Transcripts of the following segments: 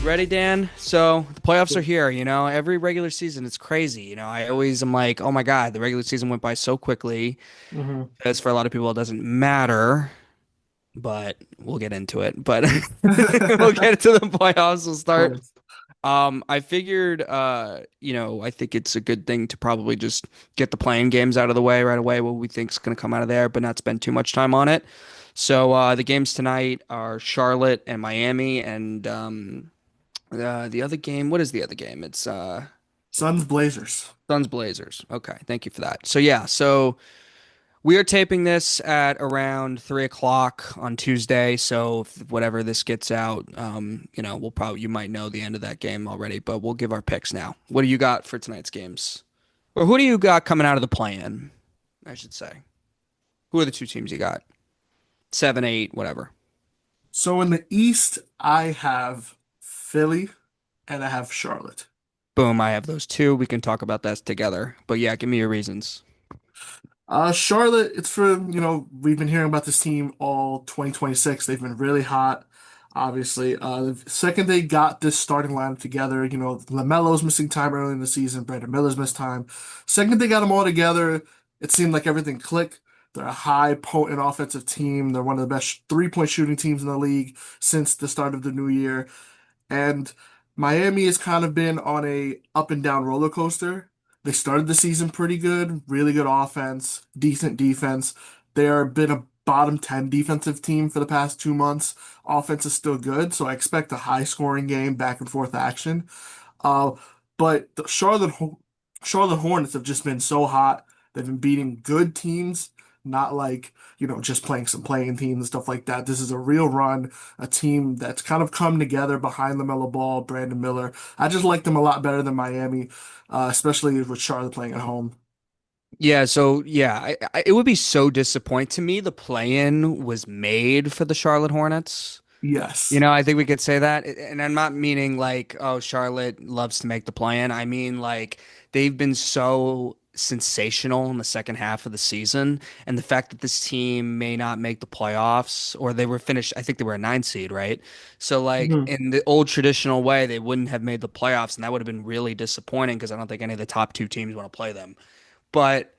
Ready, Dan? So the playoffs are here. Every regular season, it's crazy. I always am like, oh my God, the regular season went by so quickly. hmm As for a lot of people, it doesn't matter, but we'll get into it. But we'll get into the playoffs. We'll start. course. I figured, I think it's a good thing to probably just get the playing games out of the way right away, what we think is going to come out of there, but not spend too much time on it. So the games tonight are Charlotte and Miami, and the other game, what is the other game? It's Suns Blazers. Suns Blazers. Okay, thank you for that. So we are taping this at around 3 o'clock on Tuesday. So whatever this gets out, we'll probably you might know the end of that game already, but we'll give our picks now. What do you got for tonight's games? Or who do you got coming out of the play-in, I should say? Who are the two teams you got? 7, 8, whatever. So in the East, I have Philly and I have Charlotte. Boom, I have those two. We can talk about that together. But yeah, give me your reasons. Charlotte, it's for, we've been hearing about this team all 2026. They've been really hot, obviously. The second they got this starting lineup together, LaMelo's missing time early in the season, Brandon Miller's missed time. Second they got them all together, it seemed like everything clicked. They're a high, potent offensive team. They're one of the best three-point shooting teams in the league since the start of the new year. And Miami has kind of been on a up and down roller coaster. They started the season pretty good, really good offense, decent defense. They're been a bottom 10 defensive team for the past 2 months. Offense is still good, so I expect a high scoring game, back and forth action. Uh, but the Charlotte Hornets have just been so hot. They've been beating good teams, not like, just playing some playing teams and stuff like that. This is a real run, a team that's kind of come together behind LaMelo Ball, Brandon Miller. I just like them a lot better than Miami, especially with Charlotte playing at home. Yeah, so yeah, it would be so disappointing to me. The play-in was made for the Charlotte Hornets. Yes. I think we could say that. And I'm not meaning like, oh, Charlotte loves to make the play-in. I mean like they've been so sensational in the second half of the season. And the fact that this team may not make the playoffs, or they were finished, I think they were a 9 seed, right? So like Mhm. in the old traditional way, they wouldn't have made the playoffs, and that would have been really disappointing because I don't think any of the top two teams want to play them. But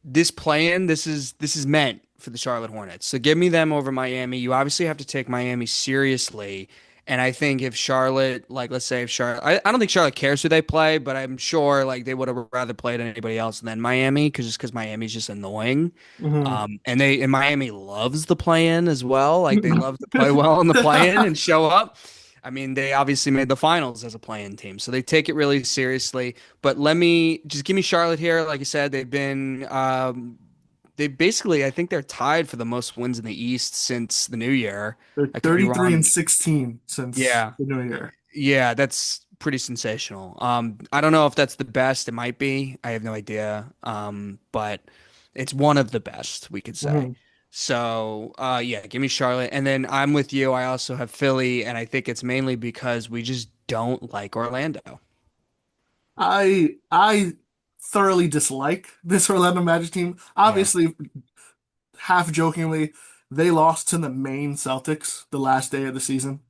this plan, this is meant for the Charlotte Hornets. So give me them over Miami. You obviously have to take Miami seriously. And I think if Charlotte, like let's say if Charlotte, I don't think Charlotte cares who they play, but I'm sure like they would have rather played anybody else than Miami because Miami's just annoying. Mhm. And Miami loves the play-in as well. Like they love to play well in the play-in and show up. I mean, they obviously made the finals as a play-in team, so they take it really seriously. But let me just give me Charlotte here. Like I said, they basically, I think they're tied for the most wins in the East since the new year. They're I could be 33 and wrong. 16 since Yeah, the new year. yeah, that's pretty sensational. I don't know if that's the best. It might be. I have no idea. But it's one of the best, we could say. Mhm. So, yeah, give me Charlotte. And then I'm with you. I also have Philly, and I think it's mainly because we just don't like Orlando. I thoroughly dislike this Orlando Magic team. Yeah. Obviously, half jokingly, they lost to the main Celtics the last day of the season.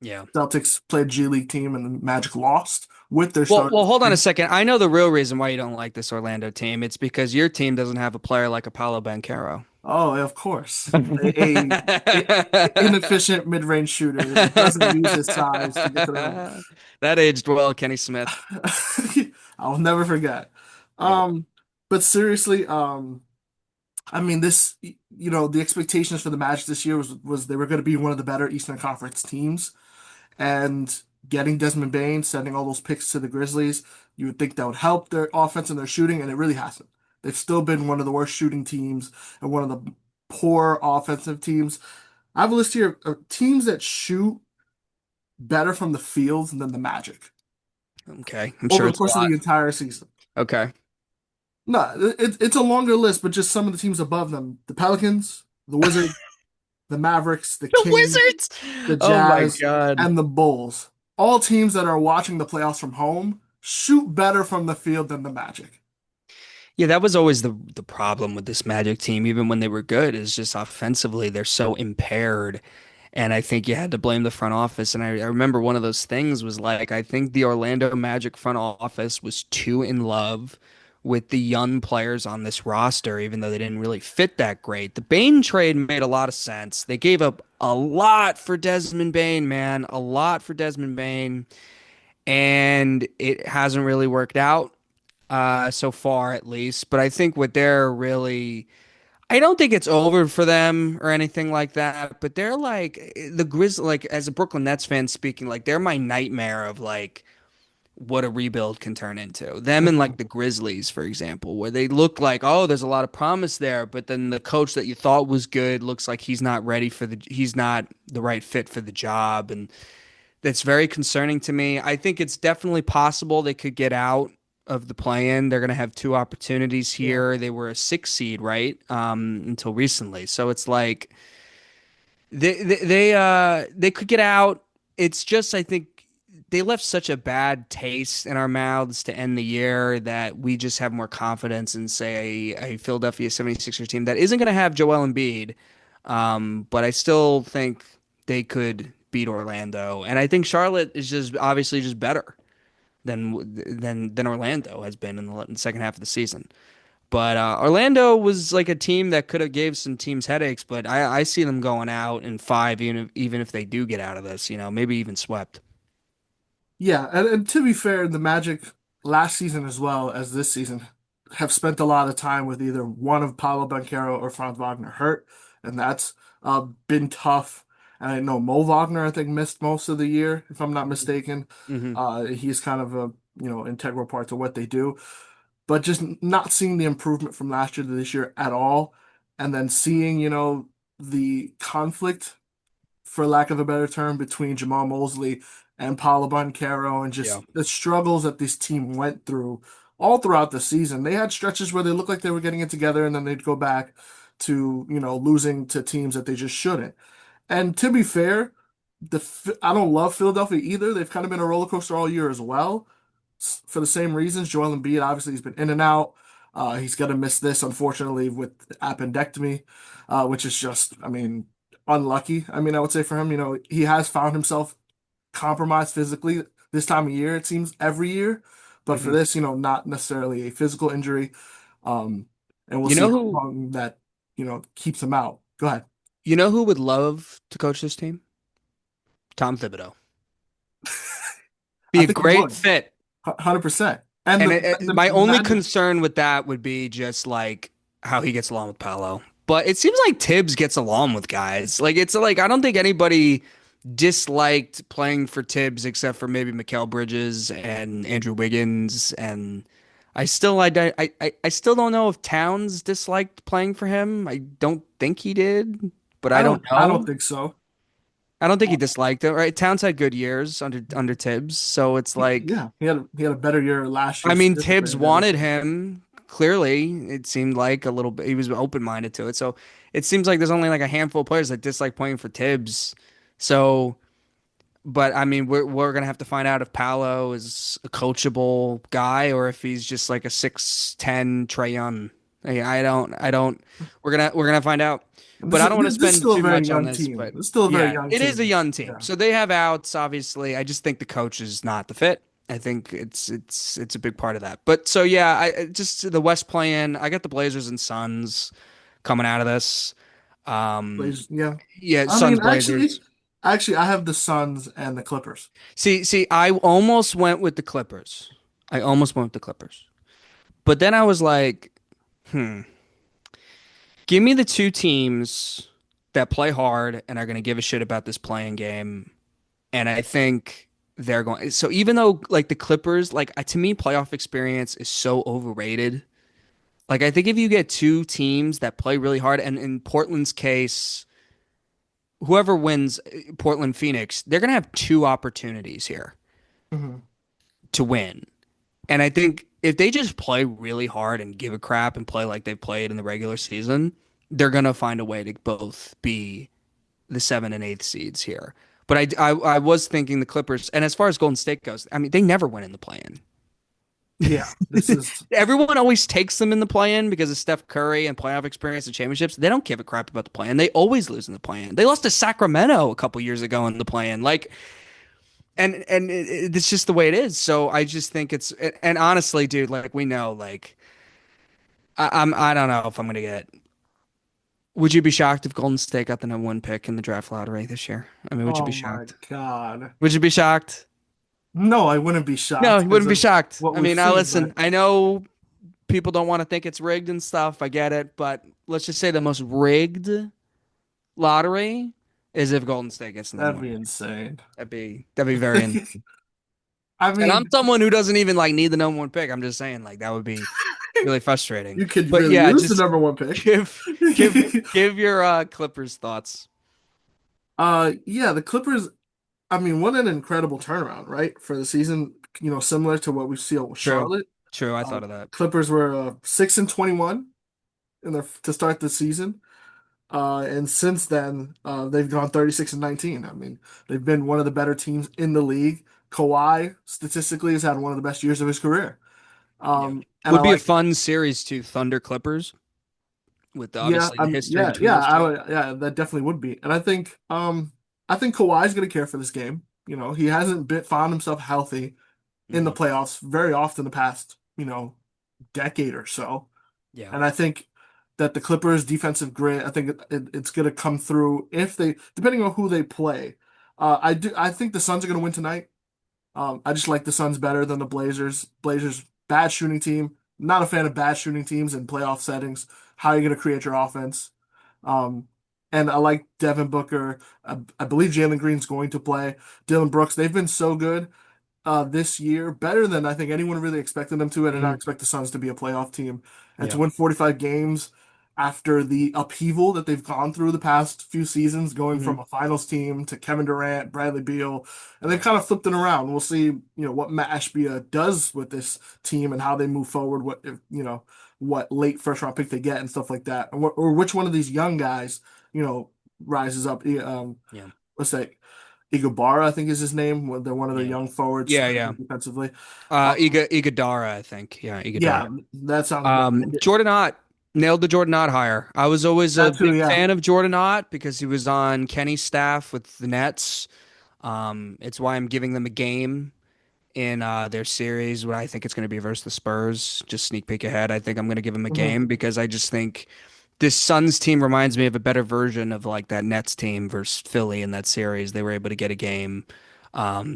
Yeah. Celtics played G League team and the Magic lost with their Well, starters. hold on a second. I know the real reason why you don't like this Orlando team. It's because your team doesn't have a player like Apollo Banchero. Oh, of course. A inefficient mid-range shooter that doesn't use his size to get to the rim. That aged well, Kenny Smith. I'll never forget. Yep. Um, but seriously, I mean, the expectations for the Magic this year was they were going to be one of the better Eastern Conference teams, and getting Desmond Bain, sending all those picks to the Grizzlies, you would think that would help their offense and their shooting, and it really hasn't. They've still been one of the worst shooting teams and one of the poor offensive teams. I have a list here of teams that shoot better from the field than the Magic Okay. I'm over sure the it's a course of lot. the entire season. Okay. No, it's a longer list, but just some of the teams above them: the Pelicans, the Wizards, the Mavericks, the The Kings, Wizards. the Oh my Jazz, God. and the Bulls. all teams that are watching the playoffs from home shoot better from the field than the Magic. Yeah, that was always the problem with this Magic team, even when they were good, is just offensively they're so impaired. And I think you had to blame the front office. And I remember one of those things was like, I think the Orlando Magic front office was too in love with the young players on this roster, even though they didn't really fit that great. The Bane trade made a lot of sense. They gave up a lot for Desmond Bane, man, a lot for Desmond Bane, and it hasn't really worked out so far at least. But I think what they're really, I don't think it's over for them or anything like that. But they're like the Grizz, like as a Brooklyn Nets fan speaking, like they're my nightmare of like what a rebuild can turn into. Them and like Mhm. the Grizzlies, for example, where they look like, oh, there's a lot of promise there, but then the coach that you thought was good looks like he's not the right fit for the job, and that's very concerning to me. I think it's definitely possible they could get out of the play-in. They're going to have two opportunities Yeah. here. They were a six seed, right? Until recently. So it's like they could get out. It's just I think they left such a bad taste in our mouths to end the year that we just have more confidence in say a Philadelphia 76er team that isn't going to have Joel Embiid. But I still think they could beat Orlando, and I think Charlotte is just obviously just better than Orlando has been in the second half of the season. But Orlando was like a team that could have gave some teams headaches, but I see them going out in five, even if they do get out of this, maybe even swept. Yeah, and to be fair, the Magic last season as well as this season have spent a lot of time with either one of Paolo Banchero or Franz Wagner hurt, and that's been tough. And I know Mo Wagner, I think, missed most of the year, if I'm not mistaken. Hmm. He's kind of a integral part to what they do, but just not seeing the improvement from last year to this year at all, and then seeing the conflict, for lack of a better term, between Jamal Mosley and Paolo Banchero, and Yeah. just the struggles that this team went through all throughout the season. They had stretches where they looked like they were getting it together, and then they'd go back to, losing to teams that they just shouldn't. And to be fair, I don't love Philadelphia either. They've kind of been a roller coaster all year as well, for the same reasons. Joel Embiid, obviously, he's been in and out. He's going to miss this, unfortunately, with appendectomy, which is just, I mean, unlucky. I mean, I would say for him, he has found himself compromised physically this time of year, it seems, every year. But for Hmm. this, not necessarily a physical injury. Um, and we'll You see know how who long that, keeps him out. Go ahead. you know who would love to coach this team? Tom Thibodeau. Be I a think he great would, fit. 100%. And And the my only Magic. concern with that would be just like how he gets along with Paolo. But it seems like Tibbs gets along with guys. Like it's like I don't think anybody disliked playing for Tibbs except for maybe Mikal Bridges and Andrew Wiggins, and I still don't know if Towns disliked playing for him. I don't think he did, but I don't I don't know. think so. I don't think he disliked it, right? Towns had good years under Tibbs, so it's like Yeah, he had a better year last year I mean, Tibbs specifically than wanted this year. him. Clearly, it seemed like a little bit. He was open-minded to it. So it seems like there's only like a handful of players that dislike playing for Tibbs. So, but I mean, we're gonna have to find out if Paolo is a coachable guy or if he's just like a 6'10" Trae Young. I don't. We're gonna find out. But I don't want to This is spend still a too very much on young this. team. But It's still a very yeah, young it is a team. young team, Yeah. so they have outs. Obviously, I just think the coach is not the fit. I think it's a big part of that. But so yeah, just the West playing. I got the Blazers and Suns coming out of this. Um, Blazers, yeah. yeah, I Suns mean, Blazers. I have the Suns and the Clippers. See, I almost went with the Clippers. I almost went with the Clippers, but then I was like, hmm, give me the two teams that play hard and are going to give a shit about this playing game. And I think they're going. So even though like the Clippers, like to me, playoff experience is so overrated. Like I think if you get two teams that play really hard, and in Portland's case, whoever wins Portland Phoenix, they're gonna have two opportunities here Hmm. to win. And I think if they just play really hard and give a crap and play like they've played in the regular season, they're gonna find a way to both be the seven and eighth seeds here. But I was thinking the Clippers, and as far as Golden State goes, I mean, they never win in the play-in. Yeah, this is Everyone always takes them in the play-in because of Steph Curry and playoff experience and championships. They don't give a crap about the play-in. They always lose in the play-in. They lost to Sacramento a couple years ago in the play-in. Like, it's just the way it is. So I just think it's, and honestly, dude, like we know, like I don't know if I'm gonna get. Would you be shocked if Golden State got the number one pick in the draft lottery this year? I mean, would you oh be my shocked? God. Would you be shocked? No, I wouldn't be No, shocked you because wouldn't be of shocked. what I we've mean, now seen, listen, but I know people don't want to think it's rigged and stuff. I get it, but let's just say the most rigged lottery is if Golden State gets the number that'd one be pick. insane. That'd be very insane. I And I'm mean, someone who doesn't even like need the number one pick. I'm just saying like that would be really frustrating. you could But really yeah, lose the just number one pick. give give give your Clippers thoughts. Yeah, the Clippers, I mean, what an incredible turnaround, right? For the season, similar to what we see with True. Charlotte. True, I thought of that. Clippers were 6-21 in their to start the season. And since then, they've gone 36-19. I mean, they've been one of the better teams in the league. Kawhi statistically has had one of the best years of his career. Yeah. And I Would be a like, fun series too, Thunder Clippers, with yeah, obviously the history yeah, between yeah, those two. yeah, that definitely would be. And I think Kawhi's going to care for this game. He hasn't found himself healthy in the Hmm. playoffs very often the past, decade or so. Yeah. And I think that the Clippers' defensive grit, I think it's going to come through if they, depending on who they play. I think the Suns are going to win tonight. I just like the Suns better than the Blazers. Blazers, bad shooting team. Not a fan of bad shooting teams in playoff settings. How are you going to create your offense? Um, and I like Devin Booker. I believe Jalen Green's going to play. Dylan Brooks, they've been so good this year, better than I think anyone really expected them to. I did not Hmm. expect the Suns to be a playoff team and to Yeah. win 45 games after the upheaval that they've gone through the past few seasons, going Hmm. from a finals team to Kevin Durant, Bradley Beal, and they've Yeah. kind of flipped it around. We'll see, what Matt Ashbia does with this team and how they move forward, what if, what late first round pick they get and stuff like that, or which one of these young guys, rises up. Yeah. Let's say Igabara, I think is his name. They're one of their Yeah. young forwards, Yeah. very Yeah. good defensively. Uh, Iguodara, I think. Yeah, Iguodara. yeah, that sounds about right. Jordan Ott nailed the Jordan Ott hire. I was always a That too, big yeah. fan of Jordan Ott because he was on Kenny's staff with the Nets. It's why I'm giving them a game in their series. What I think it's going to be versus the Spurs. Just sneak peek ahead. I think I'm going to give them a Hmm. game because I just think this Suns team reminds me of a better version of like that Nets team versus Philly in that series. They were able to get a game.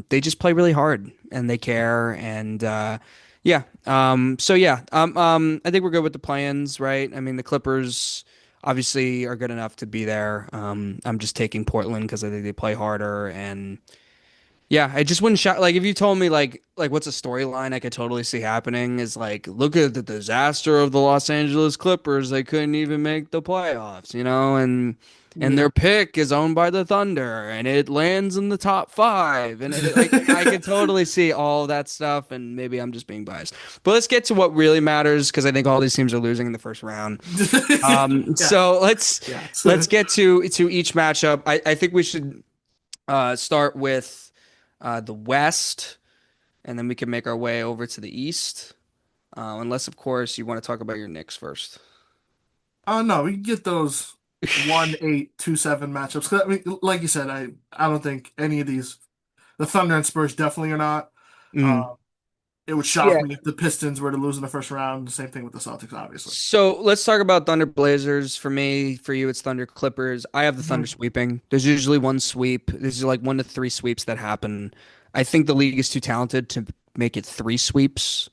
They just play really hard and they care and yeah. So yeah. I think we're good with the plans, right? I mean, the Clippers obviously are good enough to be there. I'm just taking Portland because I think they play harder and yeah, I just wouldn't shock. Like if you told me like what's a storyline I could totally see happening is like look at the disaster of the Los Angeles Clippers. They couldn't even make the playoffs, and Yeah. their pick is owned by the Thunder and it lands in the top five. And like I could totally see all that stuff. And maybe I'm just being biased. But let's get to what really matters because I think all these teams are losing in the first round. Yeah. So let's Yeah. let's get to each matchup. I think we should start with the West, and then we can make our way over to the East. Unless, of course, you want to talk about your Knicks first. Oh no, we can get those 1-8, 2-7 matchups. 'Cause, I mean, like you said, I don't think any of these, the Thunder and Spurs definitely are not. Mm. Uh, it would shock Yeah. me if the Pistons were to lose in the first round. The same thing with the Celtics, obviously. So let's talk about Thunder Blazers. For me, for you, it's Thunder Clippers. I have the Thunder Mhm. sweeping. There's usually one sweep. There's like one to three sweeps that happen. I think the league is too talented to make it three sweeps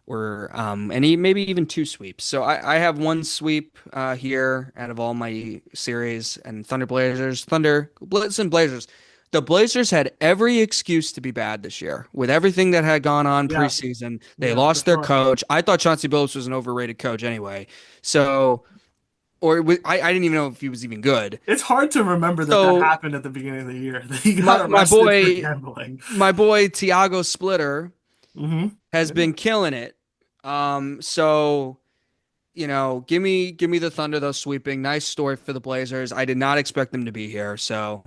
or maybe even two sweeps. So I have one sweep here out of all my series and Thunder Blazers, Thunder Blitz and Blazers. The Blazers had every excuse to be bad this year with everything that had gone on Yeah, preseason. They yeah, for lost their sure. coach. I thought Chauncey Billups was an overrated coach anyway. So, I didn't even know if he was even good. It's hard to remember that So happened at the beginning of the year. That he got my arrested for boy, gambling. my boy Tiago Splitter Hmm. has been killing it. So give me the Thunder though sweeping. Nice story for the Blazers. I did not expect them to be here. So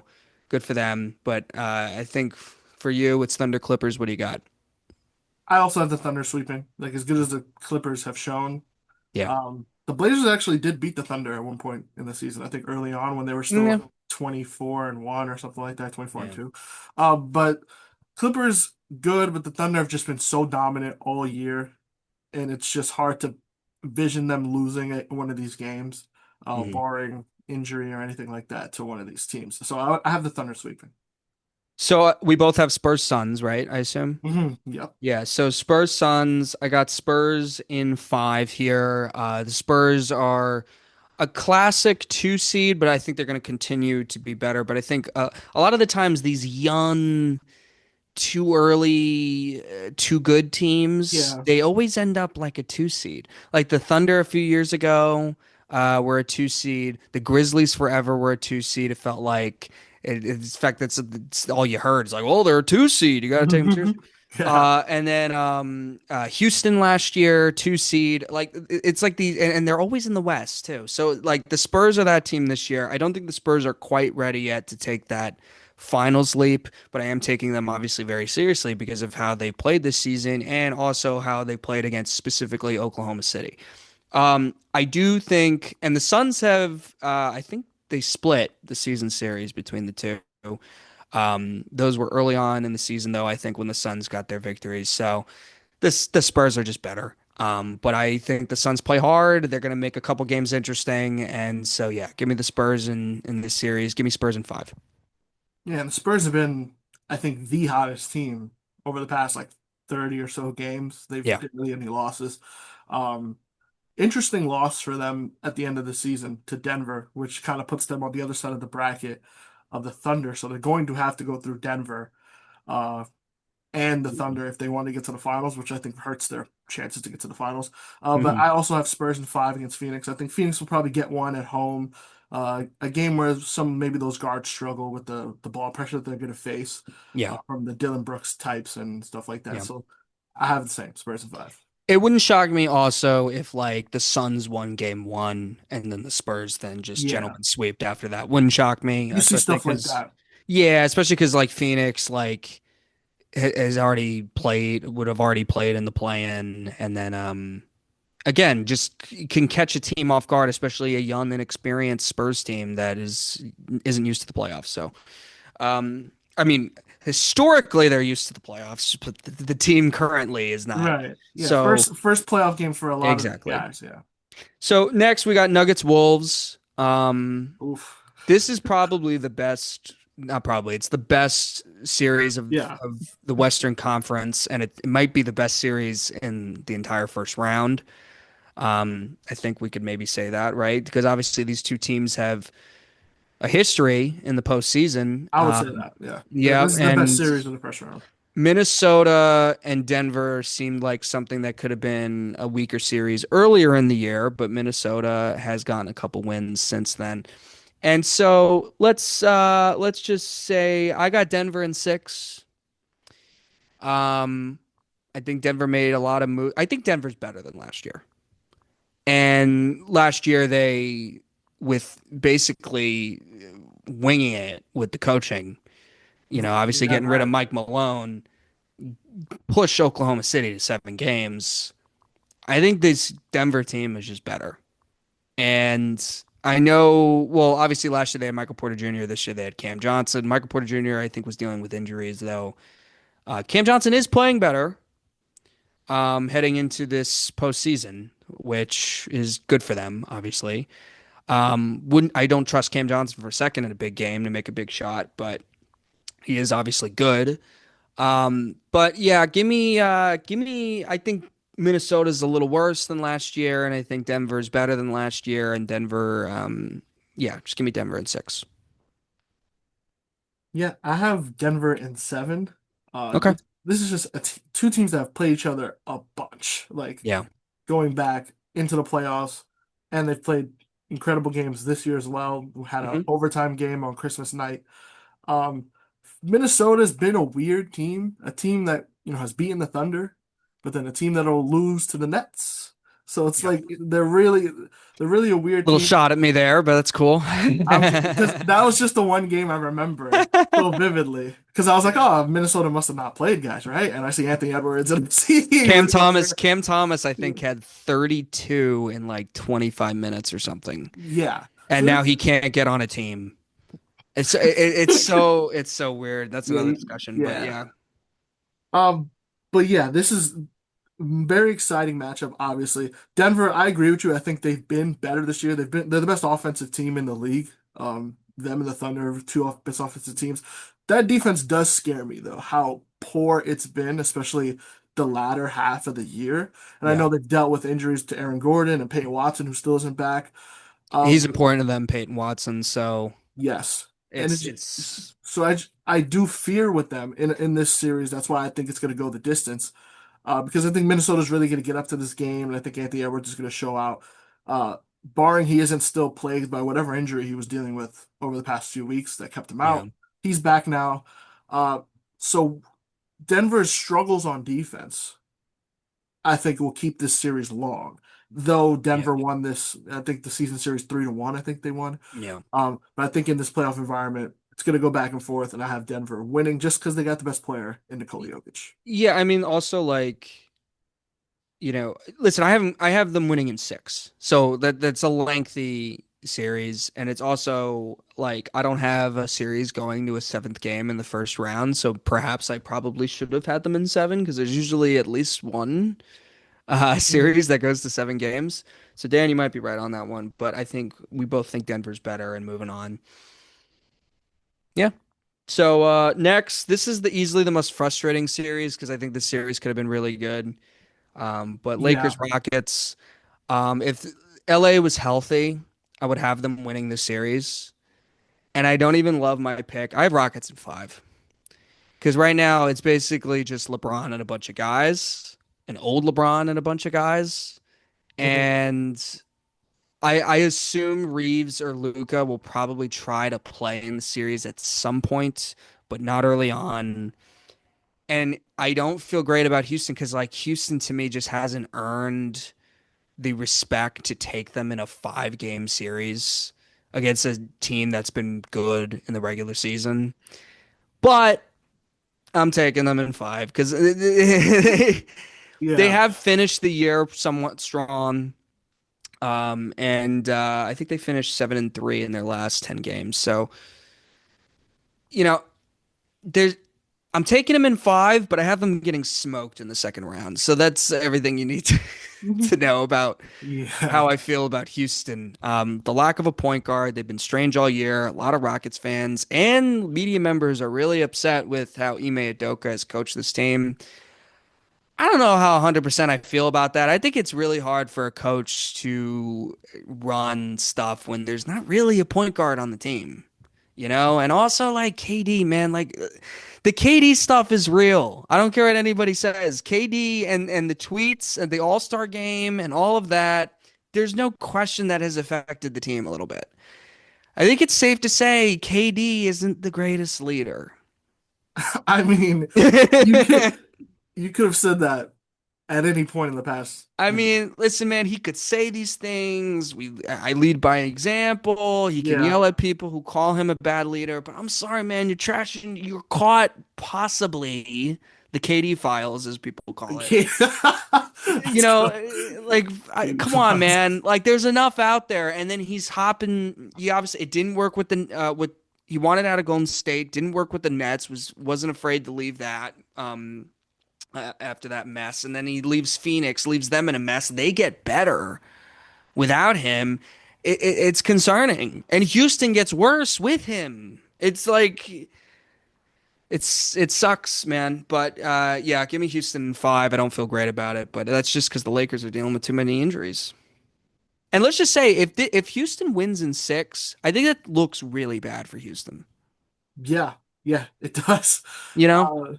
good for them. But I think for you, it's Thunder Clippers. What do you got? I also have the Thunder sweeping. Like as good as the Clippers have shown. Yeah. The Blazers actually did beat the Thunder at one point in the season. I think early on when they were still Yeah. like 24-1 or something like that, 24 and Yeah. 2. But Clippers good, but the Thunder have just been so dominant all year, and it's just hard to vision them losing one of these games, Mhm. barring injury or anything like that to one of these teams. So I have the Thunder sweeping. So we both have Spurs Suns, right? I assume. Yep. Yeah, so Spurs Suns, I got Spurs in five here. The Spurs are a classic two seed, but I think they're going to continue to be better. But I think a lot of the times these young, too early, too good teams, Yeah. they always end up like a two seed. Like the Thunder a few years ago were a two seed. The Grizzlies forever were a two seed. It felt like, in fact, it's all you heard. It's like, oh, they're a two seed. You got to take them seriously. Yeah. And then Houston last year, two seed. Like it's like and they're always in the West too. So like the Spurs are that team this year. I don't think the Spurs are quite ready yet to take that finals leap, but I am taking them obviously very seriously because of how they played this season and also how they played against specifically Oklahoma City. I do think, and the Suns have, I think they split the season series between the two. Those were early on in the season, though, I think when the Suns got their victories. So the Spurs are just better. But I think the Suns play hard. They're going to make a couple games interesting. And so, yeah, give me the Spurs in this series. Give me Spurs in five. Yeah, and the Spurs have been, I think, the hottest team over the past like 30 or so games. They've Yeah. didn't really any losses. Um, Interesting loss for them at the end of the season to Denver, which kind of puts them on the other side of the bracket of the Thunder. So they're going to have to go through Denver. Uh, and the Thunder if they want to get to the finals, which I think hurts their chances to get to the finals. But Hmm. I also have Spurs in five against Phoenix. I think Phoenix will probably get one at home. A game where some maybe those guards struggle with the ball pressure that they're going to face Yeah. from the Dylan Brooks types and stuff like that. Yeah. So I have the same Spurs in five. It wouldn't shock me also if like the Suns won game one and then the Spurs then just Yeah, gentlemen swept after that. Wouldn't shock me, you see especially stuff like because that. yeah, especially because like Phoenix like has already played would have already played in the play-in and then again just can catch a team off guard, especially a young inexperienced Spurs team that isn't used to the playoffs. So I mean, historically they're used to the playoffs, but the team currently is not. Right. Yeah. So First playoff game for a lot of these exactly. guys. Yeah. So next we got Nuggets Wolves. Oof. This is probably the best, not probably, it's the best series Yeah. of the Western Conference, and it might be the best series in the entire first round. I think we could maybe say that, right? Because obviously these two teams have a history in the postseason. I would say that. Yeah. Yeah, This is the best and series of the first round. Minnesota and Denver seemed like something that could have been a weaker series earlier in the year, but Minnesota has gotten a couple wins since then. And so let's just say I got Denver in six. Um, I think Denver made a lot of moves. I think Denver's better than last year. And last year they, with basically winging it with the coaching, obviously Yeah, getting rid of right. Mike Malone, push Oklahoma City to 7 games. I think this Denver team is just better. And I know, well, obviously last year they had Michael Porter Jr. This year they had Cam Johnson. Michael Porter Jr. I think was dealing with injuries though. Cam Johnson is playing better heading into this postseason, which is good for them, obviously. Wouldn't I don't trust Cam Johnson for a second in a big game to make a big shot, but he is obviously good. But yeah, give me. I think Minnesota's a little worse than last year, and I think Denver's better than last year. And Denver, yeah, just give me Denver in six. Yeah, I have Denver in seven. Okay. This is just two teams that have played each other a bunch, like Yeah. going back into the playoffs, and they've played incredible games this year as well. We had an Hmm. overtime game on Christmas night. Um, Minnesota's been a weird team, a team that has beaten the Thunder, but then a team that'll lose to the Nets. So it's Yep. like they're really a weird Little team. shot at me there, but that's cool. Because that was just the one game I remember so vividly. Because I was like, oh, Minnesota must have not played guys, right? And I see Anthony Edwards and I'm seeing Rudy Gobert. Cam Thomas, I think, had 32 in like 25 minutes or something. Yeah. And So now he can't get on a team. It's so weird. That's yeah, another discussion, but yeah. yeah. Um, but yeah, this is very exciting matchup, obviously. Denver, I agree with you. I think they've been better this year. They're the best offensive team in the league. Them and the Thunder, best offensive teams. That defense does scare me though, how poor it's been, especially the latter half of the year. And I Yeah. know they've dealt with injuries to Aaron Gordon and Peyton Watson, who still isn't back. He's Um, important to them, Peyton Watson, so yes. And it's so I do fear with them in this series. That's why I think it's going to go the distance. Because I think Minnesota's really going to get up to this game, and I think Anthony Edwards is going to show out. Barring he isn't still plagued by whatever injury he was dealing with over the past few weeks that kept him yeah. out. He's back now. Uh, so Denver's struggles on defense, I think, will keep this series long. Though Yeah. Denver won this, I think the season series 3-1. I think they won. Yeah. But I think in this playoff environment, it's going to go back and forth, and I have Denver winning just because they got the best player in Nikola Jokic. Yeah, I mean also like listen, I have them winning in six. So that's a lengthy series. And it's also like I don't have a series going to a seventh game in the first round. So perhaps I probably should have had them in seven because there's usually at least one Mhm. series that goes to seven games. So Dan, you might be right on that one, but I think we both think Denver's better and moving on. Yeah. So next, this is the easily the most frustrating series because I think this series could have been really good. But Yeah. Lakers Rockets. If LA was healthy, I would have them winning the series. And I don't even love my pick. I have Rockets in five. Because right now it's basically just LeBron and a bunch of guys, an old LeBron and a bunch of guys. Mhm. And I assume Reeves or Luca will probably try to play in the series at some point, but not early on. And I don't feel great about Houston because like Houston to me just hasn't earned the respect to take them in a 5 game series against a team that's been good in the regular season. But I'm taking them in five because they Yeah. have finished the year somewhat strong. And I think they finished 7-3 in their last 10 games. So, you know, there's I'm taking them in five, but I have them getting smoked in the second round. So that's everything you need to, Mhm. to know about Yeah. how I feel about Houston. The lack of a point guard. They've been strange all year. A lot of Rockets fans and media members are really upset with how Ime Udoka has coached this team. I don't know how 100% I feel about that. I think it's really hard for a coach to run stuff when there's not really a point guard on the team, And also like KD, man, like the KD stuff is real. I don't care what anybody says. KD and the tweets and the All-Star game and all of that, there's no question that has affected the team a little bit. I think it's safe to say KD isn't the greatest leader. I mean, you could you could have said that at any point in the past. I mean, listen, man, he could say these things. I lead by example. He can Yeah. yell at people who call him a bad leader, but I'm sorry, man, you're caught possibly the KD files, as people call it. Okay. Let's go. Come on, man. Like, there's enough out there, and then he's hopping. He obviously it didn't work with the with he wanted out of Golden State, didn't work with the Nets, wasn't afraid to leave that. After that mess. And then he leaves Phoenix, leaves them in a mess. They get better without him. It's concerning. And Houston gets worse with him. It's like it sucks, man. But yeah, give me Houston in five. I don't feel great about it, but that's just because the Lakers are dealing with too many injuries. And let's just say if Houston wins in six, I think that looks really bad for Houston. Yeah. Yeah, it does. You know? Uh,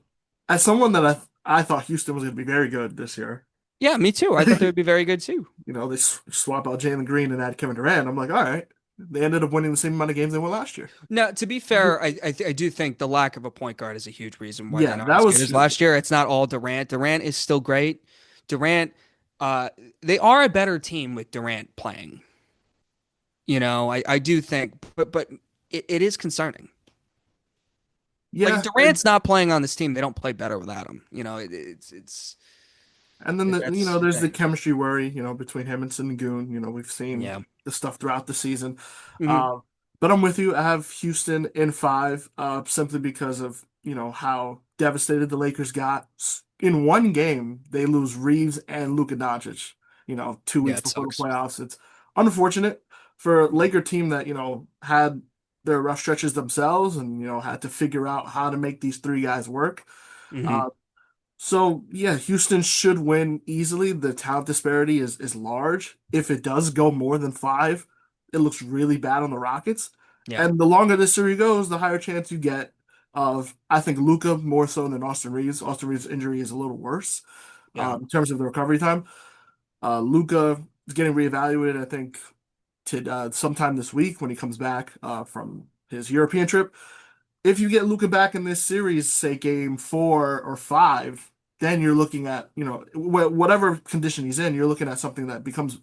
as someone that I thought Houston was going to be very good this year. Yeah, me too. I thought they would be very good too. They swap out Jalen Green and add Kevin Durant. I'm like, all right. They ended up winning the same amount of games they won last year. Now, to be fair, I do think the lack of a point guard is a huge reason why they're Yeah, not that as good was as last year. It's not all Durant. Durant is still great. Durant, Uh, they are a better team with Durant playing. I do think, but it is concerning. Like if Yeah, Durant's not playing on this team, they don't play better without him. It's and then that's the there's the thing. chemistry worry, between him and Sengun. We've seen Yeah. the stuff throughout the season. Hmm. Uh, but I'm with you. I have Houston in five, simply because of, how devastated the Lakers got. In one game, they lose Reeves and Luka Doncic, 2 weeks Yeah, it before the sucks. playoffs. It's unfortunate for a Laker team that, had their rough stretches themselves and, had to figure out how to make these three guys work. Hmm. Uh, so yeah, Houston should win easily. The talent disparity is large. If it does go more than five, it looks really bad on the Rockets. Yeah. And the longer this series goes, the higher chance you get of, I think, Luka more so than Austin Reeves. Austin Reeves' injury is a little worse Yeah. in terms of the recovery time. Luka is getting reevaluated, I think, to sometime this week when he comes back from his European trip. If you get Luka back in this series, say game 4 or 5, then you're looking at, whatever condition he's in, you're looking at something that becomes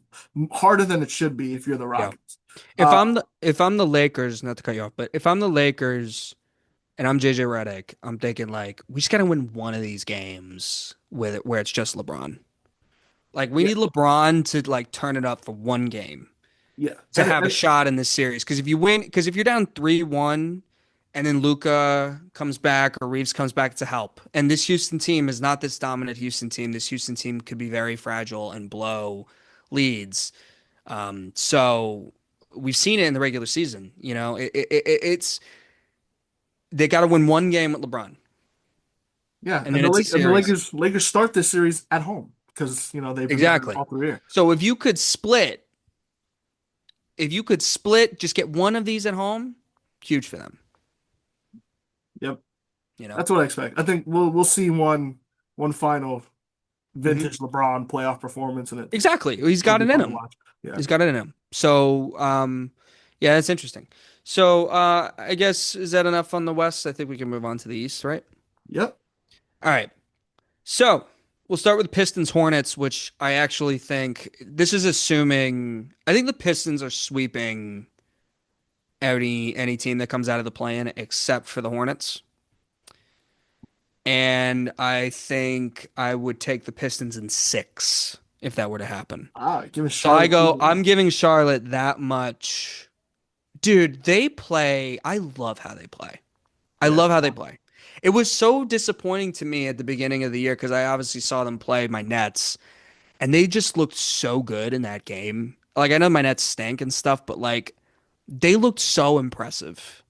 harder than it should be if you're the Yeah. Rockets. If Uh, I'm the Lakers, not to cut you off, but if I'm the Lakers and I'm JJ Redick, I'm thinking like we just gotta win one of these games with it where it's just LeBron. Like we yeah, need LeBron to like turn it up for one game yeah, to have a shot in this series. Because if you're down 3-1 and then Luca comes back or Reeves comes back to help, and this Houston team is not this dominant Houston team. This Houston team could be very fragile and blow leads. So we've seen it in the regular season. It's they got to win one game with LeBron, yeah, and and then the it's a Lake and the series. Lakers start this series at home because they've been winning Exactly. all three year. So if you could split, just get one of these at home, huge for them. Yep, You know. that's what I expect. I think we'll see one final Mhm. vintage LeBron playoff performance, and Exactly. He's it'll got be it in fun to him. watch. Yeah. He's got it in him. So, yeah, that's interesting. So, I guess is that enough on the West? I think we can move on to the East, right? Yep. All right. So, we'll start with Pistons Hornets, which I actually think this is assuming I think the Pistons are sweeping any team that comes out of the play-in except for the Hornets. And I think I would take the Pistons in 6 if that were to happen. Giving So I Charlotte go, 2-1. I'm giving Charlotte that much. Dude, they play. I love how they play. I Yeah. love how they play. It was so disappointing to me at the beginning of the year because I obviously saw them play my Nets and they just looked so good in that game. Like, I know my Nets stink and stuff, but like, they looked so impressive.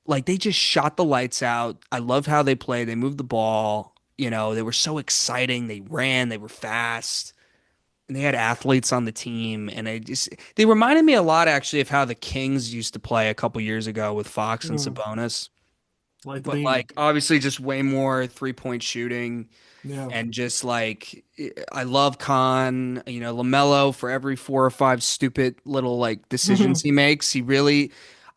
Like, they just shot the lights out. I loved how they played. They moved the ball. They were so exciting. They ran, they were fast. And they had athletes on the team, and they reminded me a lot actually of how the Kings used to play a couple years ago with Fox and Mm, Sabonis. like But lean. like obviously just way more 3-point shooting Yeah. and just like I love Khan, LaMelo for every 4 or 5 stupid little like decisions he makes.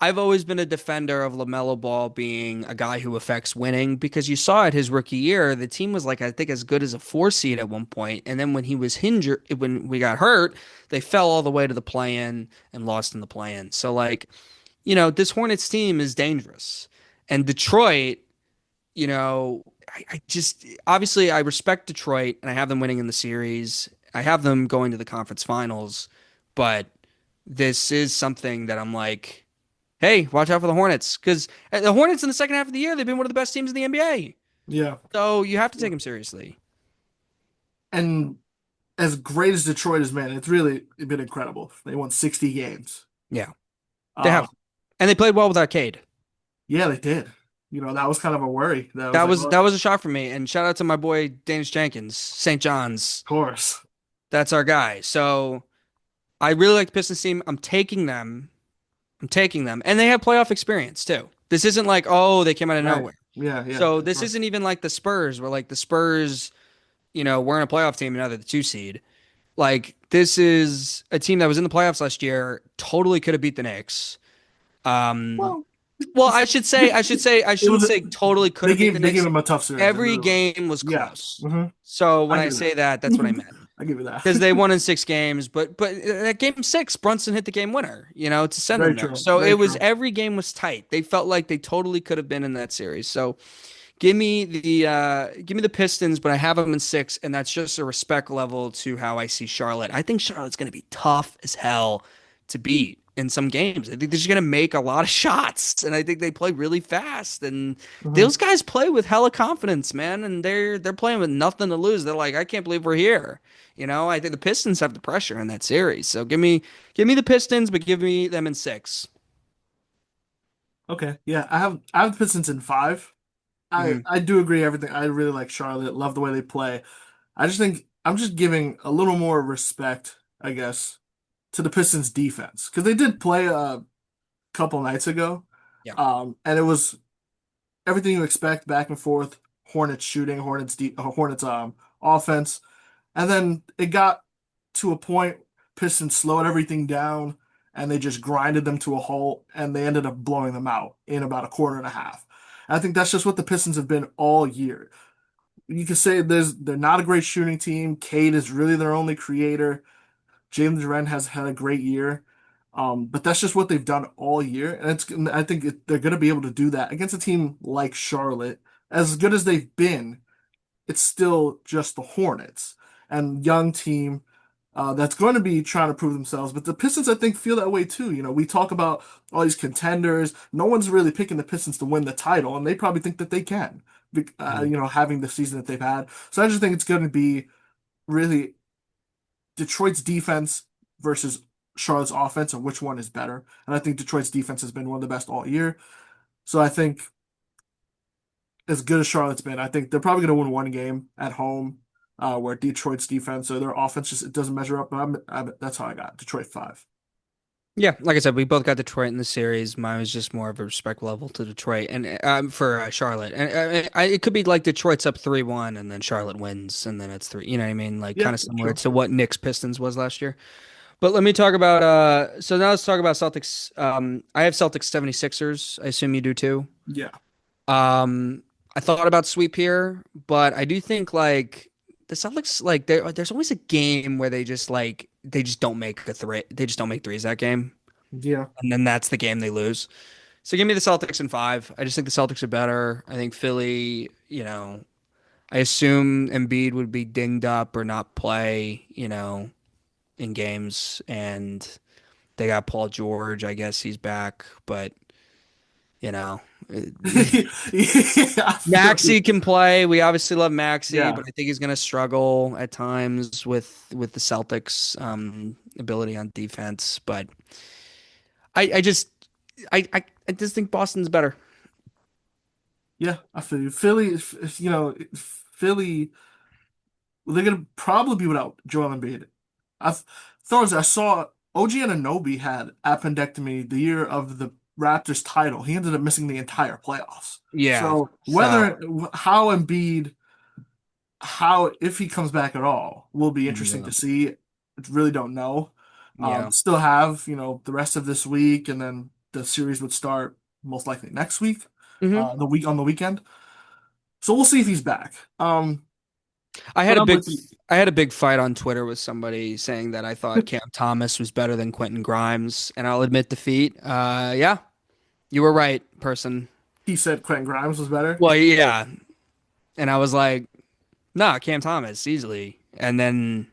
I've always been a defender of LaMelo Ball being a guy who affects winning because you saw it his rookie year, the team was like I think as good as a 4 seed at one point, and then when he was injured, when we got hurt, they fell all the way to the play-in and lost in the play-in. So like, this Hornets team is dangerous. And Detroit, I just obviously I respect Detroit and I have them winning in the series. I have them going to the conference finals, but this is something that I'm like, hey, watch out for the Hornets because the Hornets in the second half of the year they've been one of the best teams in the NBA. Yeah. So you have to take them seriously. And as great as Detroit is, man, it's really been incredible. They won 60 games. Yeah, they Uh, have, and they played well with Arcade. yeah, they did. That was kind of a worry. That was That like, was well, that of was a shock for me. And shout out to my boy Danish Jenkins, St. John's. course. That's our guy. So I really like the Pistons team. I'm taking them. I'm taking them. And they have playoff experience too. This isn't like, oh, they came out of Right. nowhere. Yeah, yeah. So Of this course. isn't even like the Spurs, where like the Spurs, weren't a playoff team and now they're the 2 seed. Like this is a team that was in the playoffs last year, totally could have beat the Knicks. Um, Well, well, I it shouldn't was say totally could have beat the they gave Knicks. them a tough series. They Every really was. game was Yeah. close. Hmm. So when I I agree say with that, that's what I that. meant. I give you that. because they won in 6 games. But that game six, Brunson hit the game winner, to send Very them there. true. So it Very was true. every game was tight. They felt like they totally could have been in that series. So give me the Pistons, but I have them in 6, and that's just a respect level to how I see Charlotte. I think Charlotte's going to be tough as hell to beat in some games. I think they're just going to make a lot of shots, and I think they play really fast. And Mhm. those guys play with hella confidence, man, and they're playing with nothing to lose. They're like, I can't believe we're here. I think the Pistons have the pressure in that series. So give me the Pistons, but give me them in 6. Okay. Yeah, I have the Pistons in 5. I Hmm. I do agree everything. I really like Charlotte. Love the way they play. I just think I'm just giving a little more respect, I guess, to the Pistons defense because they did play a couple nights ago, Yeah. and it was everything you expect, back and forth, Hornets shooting, Hornets offense, and then it got to a point Pistons slowed everything down and they just grinded them to a halt and they ended up blowing them out in about a quarter and a half. And I think that's just what the Pistons have been all year. You could say they're not a great shooting team. Cade is really their only creator. James Duren has had a great year. But that's just what they've done all year, and I think they're going to be able to do that against a team like Charlotte. As good as they've been, it's still just the Hornets and young team that's going to be trying to prove themselves. But the Pistons, I think, feel that way too. We talk about all these contenders. No one's really picking the Pistons to win the title, and they probably think that they can. Having the season that they've had. So I just think it's going to be really Detroit's defense versus Charlotte's offense, and which one is better. And I think Detroit's defense has been one of the best all year. So I think as good as Charlotte's been, I think they're probably going to win one game at home, where Detroit's defense or their offense just it doesn't measure up. But that's how I got Detroit 5. Yeah, like I said, we both got Detroit in the series. Mine was just more of a respect level to Detroit and for Charlotte. And it could be like Detroit's up 3-1 and then Charlotte wins and then it's 3. You know what I mean? Like Yeah, kind of similar true. to what Knicks Pistons was last year. But let me talk about so now let's talk about Celtics. I have Celtics 76ers. I assume you do too. Yeah, Um, I thought about sweep here, but I do think like the Celtics like there's always a game where they just don't make a three. They just don't make threes that game. yeah. And then that's the game they lose. So give me the Celtics in 5. I just think the Celtics are better. I think Philly, I assume Embiid would be dinged up or not play, in games. And they got Paul George. I guess he's back. But, you know, Yeah, I feel Maxi you. can play. We obviously love Maxi, Yeah, but I think he's going to struggle at times with the Celtics ability on defense. But I just I just think Boston's better. yeah. I feel you. Philly. They're gonna probably be without Joel Embiid. I thought I saw OG Anunoby had appendectomy the year of the Raptors title. He ended up missing the entire playoffs. Yeah. So So whether how Embiid how if he comes back at all will be interesting yeah. to see. I really don't know. Yeah. Still have the rest of this week, and then the series would start most likely next week, Hmm. the weekend. So we'll see if he's back. I had But a I'm big with you. I had a big fight on Twitter with somebody saying that I thought Cam Thomas was better than Quentin Grimes, and I'll admit defeat. Yeah, you were right, person. He said Quentin Grimes was better. Well, yeah, and I was like, nah, Cam Thomas easily, and then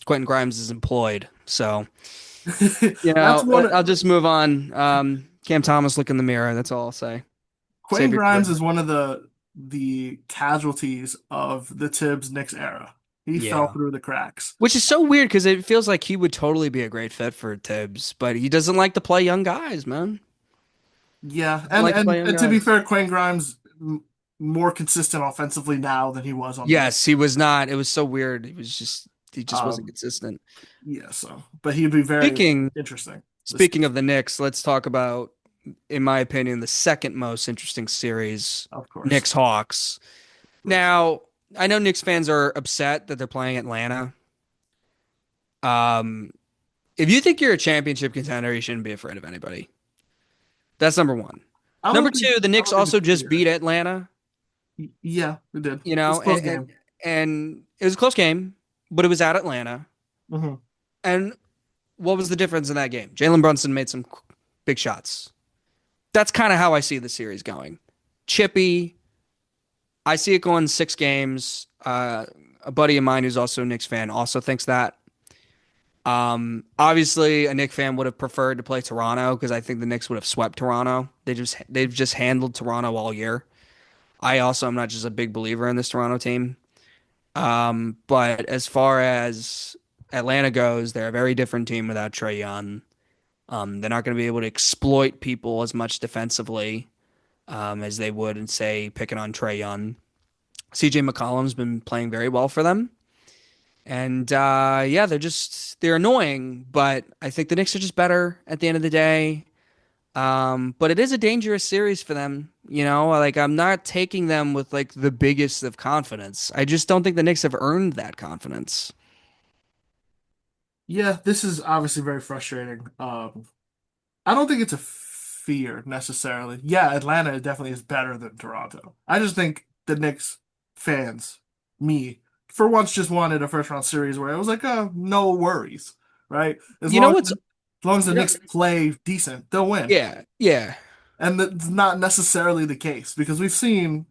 Quentin Grimes is employed, so That's I'll one. just move on. Cam Thomas, look in the mirror. That's all I'll say. Quentin Save your Grimes career. is one of the casualties of the Tibbs Knicks era. He fell Yeah. through the cracks. Which is so weird because it feels like he would totally be a great fit for Tibbs, but he doesn't like to play young guys, man. Yeah, Doesn't and like to play and, young and to be guys. fair, Quentin Grimes more consistent offensively now than he was on the Knicks. Yes, he was not. It was so weird. He just wasn't Um, consistent. yeah, so but he'd be very Speaking interesting. This speaking of the Knicks, let's talk about, in my opinion, the second most interesting series, of course. Knicks Hawks. Of course. Now, I know Knicks fans are upset that they're playing Atlanta. Um, if you think you're a championship contender, you shouldn't be afraid of anybody. That's number one. Number two, the I Knicks don't think also it's just fair. beat Atlanta, Yeah, we did. you It's know, a close and, and game. and it was a close game. but it was at Atlanta. Hmm. And what was the difference in that game? Jalen Brunson made some big shots. That's kind of how I see the series going. Chippy, I see it going 6 games. A buddy of mine who's also a Knicks fan also thinks that. Obviously, a Knicks fan would have preferred to play Toronto because I think the Knicks would have swept Toronto. They've just handled Toronto all year. I also am not just a big believer in this Toronto team. But as far as Atlanta goes, they're a very different team without Trae Young. They're not going to be able to exploit people as much defensively as they would in, say, picking on Trae Young. CJ McCollum's been playing very well for them. And yeah, they're annoying, but I think the Knicks are just better at the end of the day. But it is a dangerous series for them. Like I'm not taking them with like the biggest of confidence. I just don't think the Knicks have earned that confidence. Yeah, this is obviously very frustrating. I don't think it's a fear necessarily. Yeah, Atlanta definitely is better than Toronto. I just think the Knicks fans, me, for once just wanted a first round series where it was like, no worries, right? You know what's As long as the yeah, Knicks play decent, they'll win. yeah, yeah, And that's not necessarily the case because we've seen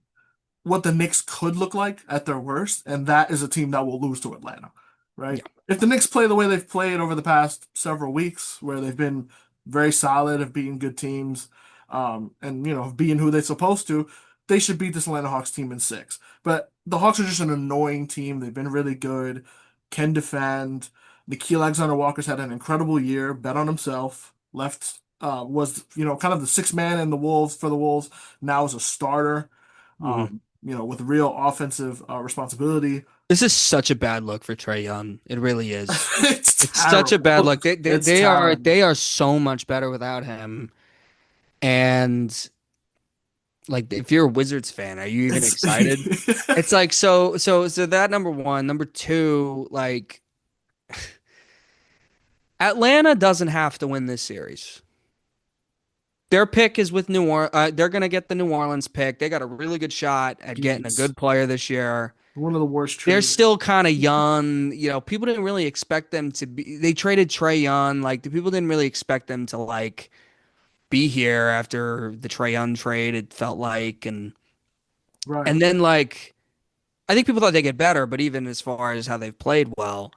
what the Knicks could look like at their worst, and that is a team that will lose to Atlanta, right? yeah. If the Knicks play the way they've played over the past several weeks, where they've been very solid, have beaten good teams, and being who they're supposed to, they should beat this Atlanta Hawks team in six. But the Hawks are just an annoying team. They've been really good, can defend. Nickeil Alexander-Walker's had an incredible year, bet on himself, left was kind of the sixth man in the Wolves for the Wolves, now is a starter Mhm. with real offensive responsibility. This is such a bad look for Trae Young. It really is. It's It's such a bad terrible. look. They, they It's they are terrible. they are so much better without him. And like, if you're a Wizards fan, are you even It's excited? It's like so that number one, number two, like Atlanta doesn't have to win this series. Their pick is with New Orleans. They're gonna get the New Orleans pick. They got a really good shot at getting a Jeez. good player this year. One of the worst They're trades. still kind of young. People didn't really expect them to be. They traded Trae Young. Like the people didn't really expect them to like be here after the Trae Young trade. It felt like, and Right. then like I think people thought they'd get better, but even as far as how they've played well,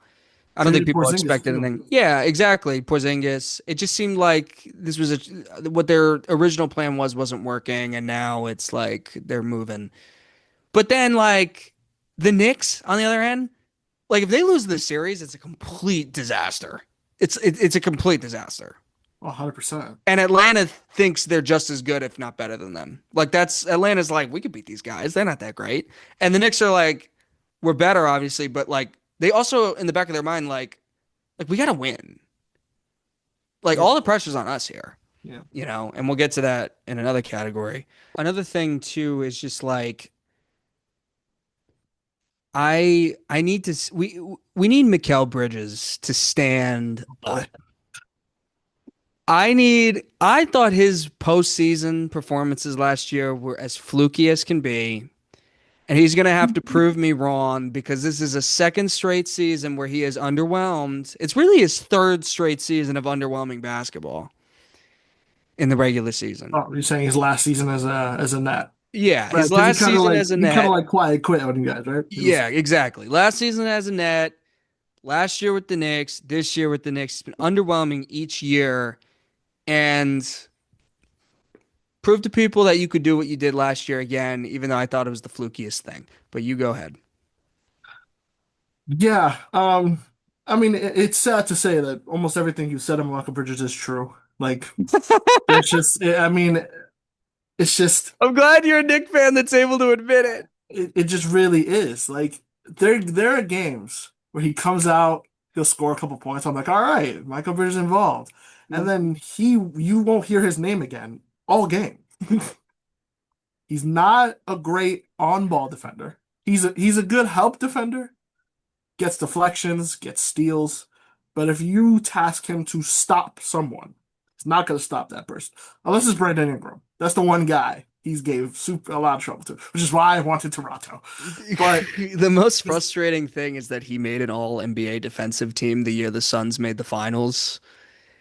I don't think Traded people Porzingis expected too. anything. Yeah, exactly. Porzingis. It just seemed like this was what their original plan wasn't working, and now it's like they're moving. But then like the Knicks, on the other hand, like if they lose this series, it's a complete disaster. It's a complete disaster. 100%. And Atlanta thinks they're just as good, if not better than them. Like that's Atlanta's like, we could beat these guys. They're not that great. And the Knicks are like, we're better, obviously, but like they also in the back of their mind, like we gotta win. Like Yeah. all the pressure's on us here, Yeah. and we'll get to that in another category. Another thing too is just like I need to we need Mikal Bridges to stand Boy. up. I thought his postseason performances last year were as fluky as can be, and he's going to have to prove me wrong because this is a second straight season where he is underwhelmed. It's really his third straight season of underwhelming basketball in the regular season. Oh, you're saying his last season as a net. Yeah, Right, his because he last kind of season like as a he kind of net. like quiet quit on you guys, right? He was Yeah, exactly. Last season as a net. Last year with the Knicks. This year with the Knicks. It's been underwhelming each year. And prove to people that you could do what you did last year again, even though I thought it was the flukiest thing. But you go ahead. yeah. I mean, it's sad to say that almost everything you said about Michael Bridges is true. Like, there's just, I mean, it's just, I'm glad you're a Knicks fan that's able to admit it. it just really is. Like, there are games where he comes out, he'll score a couple points. I'm like, all right, Michael Bridges involved, and then you won't hear his name again all game. He's not a great on-ball defender. He's a good help defender, gets deflections, gets steals. But if you task him to stop someone, he's not going to stop that person. Unless it's Brandon Ingram. That's the one guy. he's gave super a lot of trouble to, which is why I wanted Toronto. But The most frustrating thing is that he made an all NBA defensive team the year the Suns made the finals.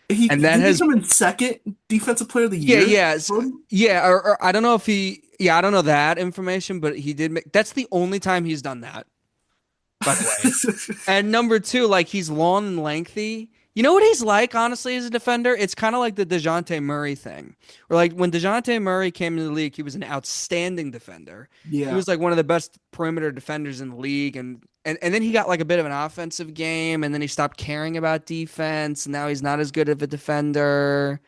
he And that did he has, come in second defensive player of the yeah, year yeah, voting? yeah, or I don't know if he, yeah, I don't know that information, but he did make, that's the only time he's done that, by the way. And number two, like he's long and lengthy. You know what he's like, honestly, as a defender? It's kind of like the DeJounte Murray thing. Or like when DeJounte Murray came into the league, he was an outstanding defender. He Yeah, was like one of the best perimeter defenders in the league. And then he got like a bit of an offensive game, and then he stopped caring about defense. And now he's not as good of a defender.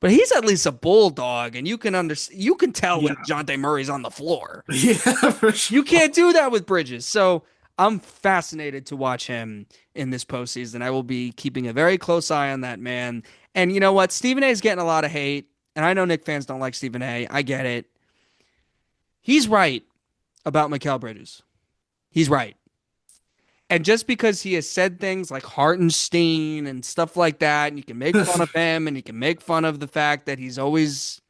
But he's at least a bulldog, and you can tell when yeah, DeJounte Murray's on the floor. yeah, for You sure. can't do that with Bridges. So I'm fascinated to watch him in this postseason. I will be keeping a very close eye on that man. And you know what? Stephen A is getting a lot of hate. And I know Knicks fans don't like Stephen A. I get it. He's right about Mikal Bridges. He's right. And just because he has said things like Hartenstein and stuff like that, and you can make fun of him and you can make fun of the fact that he's always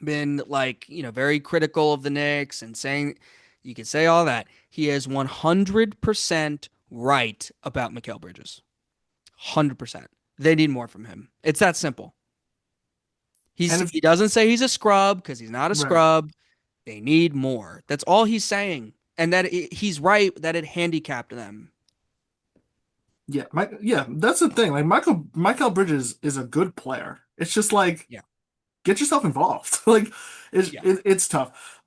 been like, very critical of the Knicks and saying you can say all that. He is 100% right about Mikal Bridges. 100%. They need more from him. It's that simple. And if He doesn't say he's a scrub because he's not a right, scrub. They need more. That's all he's saying. And he's right that it handicapped them. yeah, that's the thing. Like Michael Bridges is a good player. It's just like Yeah. get yourself involved. Like Yeah. it's tough.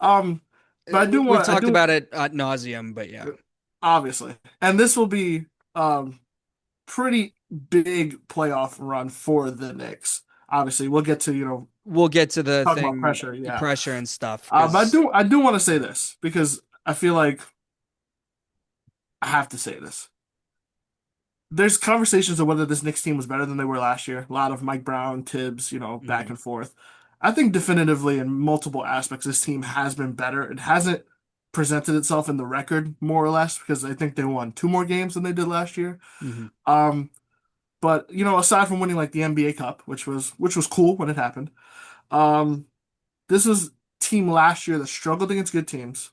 But We've I talked do about it ad nauseum, but yeah. obviously, and this will be pretty big playoff run for the Knicks. Obviously, we'll get to We'll get to the talk about thing, pressure. Yeah, pressure and stuff, but because I do want to say this because I feel like I have to say this. There's conversations of whether this Knicks team was better than they were last year. A lot of Mike Brown, Tibbs, back and forth. I think definitively in multiple aspects, this team has been better. It hasn't presented itself in the record more or less because I think they won two more games than they did last year. Um, but aside from winning like the NBA Cup, which was cool when it happened, um, this was team last year that struggled against good teams.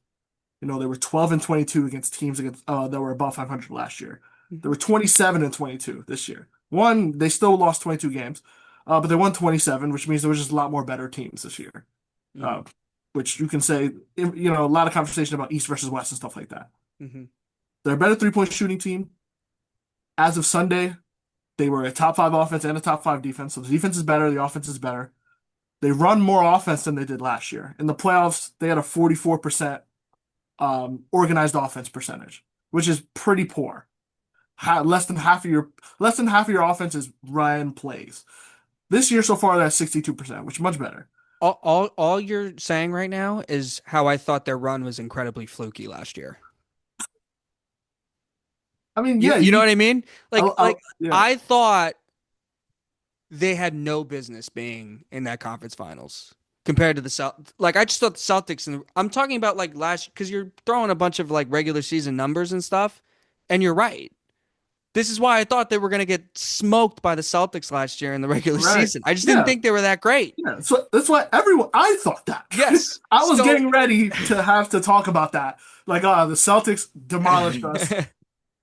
They were 12 and 22 against teams that were above 500 last year. They were 27 and 22 this year. They still lost 22 games, but they won 27, which means there was just a lot more better teams this year. Uh, which you can say, a lot of conversation about East versus West and stuff like that. They're a better three-point shooting team. As of Sunday, they were a top five offense and a top five defense. So the defense is better, the offense is better. They run more offense than they did last year. In the playoffs, they had a 44% organized offense percentage, which is pretty poor. Less than half of your offense is run plays. This year so far, that's 62%, which is much better. all you're saying right now is how I thought their run was incredibly fluky last year. I mean, You yeah, you know what I mean? Like yeah, I thought they had no business being in that conference finals compared to the Like I just thought the Celtics, and I'm talking about like last, because you're throwing a bunch of like regular season numbers and stuff, and you're right. This is why I thought they were going to get smoked by the Celtics last year in the regular right, season. I just didn't yeah, think they were that great. yeah. So that's why I thought that. Yes. I was So getting ready to have to talk about that. Like, the Celtics demolished us,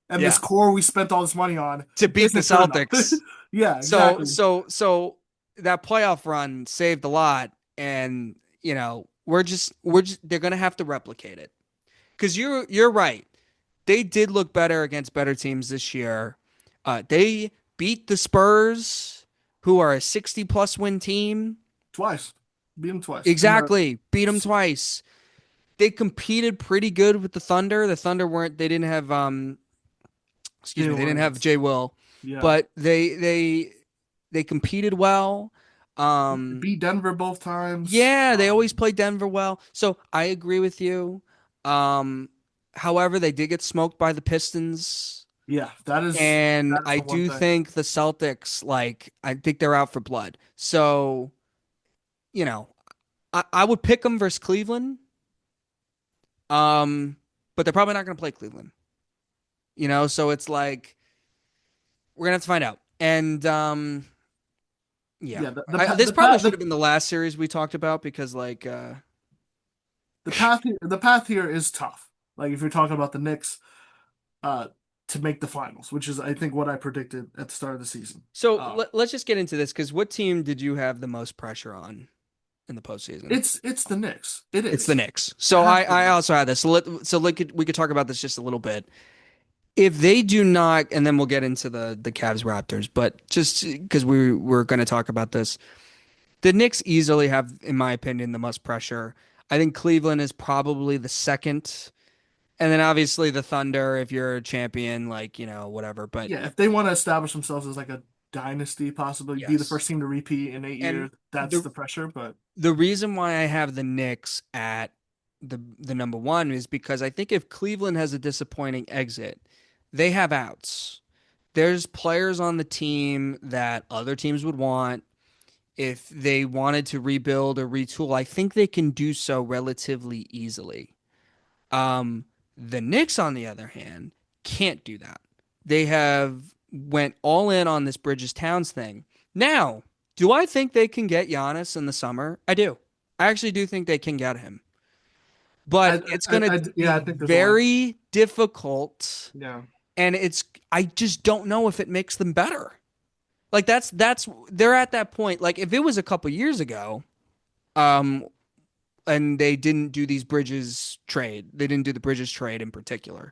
and this yeah, core we spent all this money on to beat the isn't good enough. Celtics. Yeah, So exactly. so so that playoff run saved a lot, and we're just they're gonna have to replicate it because you're right. They did look better against better teams this year. They beat the Spurs, who are a 60 plus win team. Twice. Beat them twice. And Exactly, beat them twice. They competed pretty good with the Thunder. The Thunder weren't. They didn't have excuse me. Jalen They didn't have Williams. Jay Will, Yeah. but they competed well. Beat Denver both times. Yeah, they always play Denver well. So I agree with you. Um, However, they did get smoked by the Pistons. Yeah, And that is I the one do thing. think the Celtics, like, I think they're out for blood. So, you know, I would pick them versus Cleveland. Um, but they're probably not going to play Cleveland. So it's like we're gonna have to find out. And yeah, Yeah, this probably should have been the last series we talked about because like the path here is tough. Like if you're talking about the Knicks, uh, to make the finals, which is I think what I predicted at the start of the season. So Uh, let's just get into this because what team did you have the most pressure on in the postseason? it's the Knicks. It It's the is. Knicks. It So has I, to I be. also had this. We could talk about this just a little bit. If they do not, and then we'll get into the Cavs Raptors, but just because we're going to talk about this, the Knicks easily have, in my opinion, the most pressure. I think Cleveland is probably the second, and then obviously the Thunder. If you're a champion, like whatever. But Yeah, if they want to establish themselves as like a dynasty, possibly be the first yes, team to repeat in eight and years, that's the the pressure. But the reason why I have the Knicks at the number one is because I think if Cleveland has a disappointing exit, they have outs. There's players on the team that other teams would want. If they wanted to rebuild or retool, I think they can do so relatively easily. Um, the Knicks, on the other hand, can't do that. They have went all in on this Bridges Towns thing. Now, do I think they can get Giannis in the summer? I do. I actually do think they can get him, but it's going to yeah, be I think there's a lot. very difficult, Yeah, and I just don't know if it makes them better. Like that's they're at that point. Like if it was a couple years ago, um, and they didn't do these Bridges trade, they didn't do the Bridges trade in particular.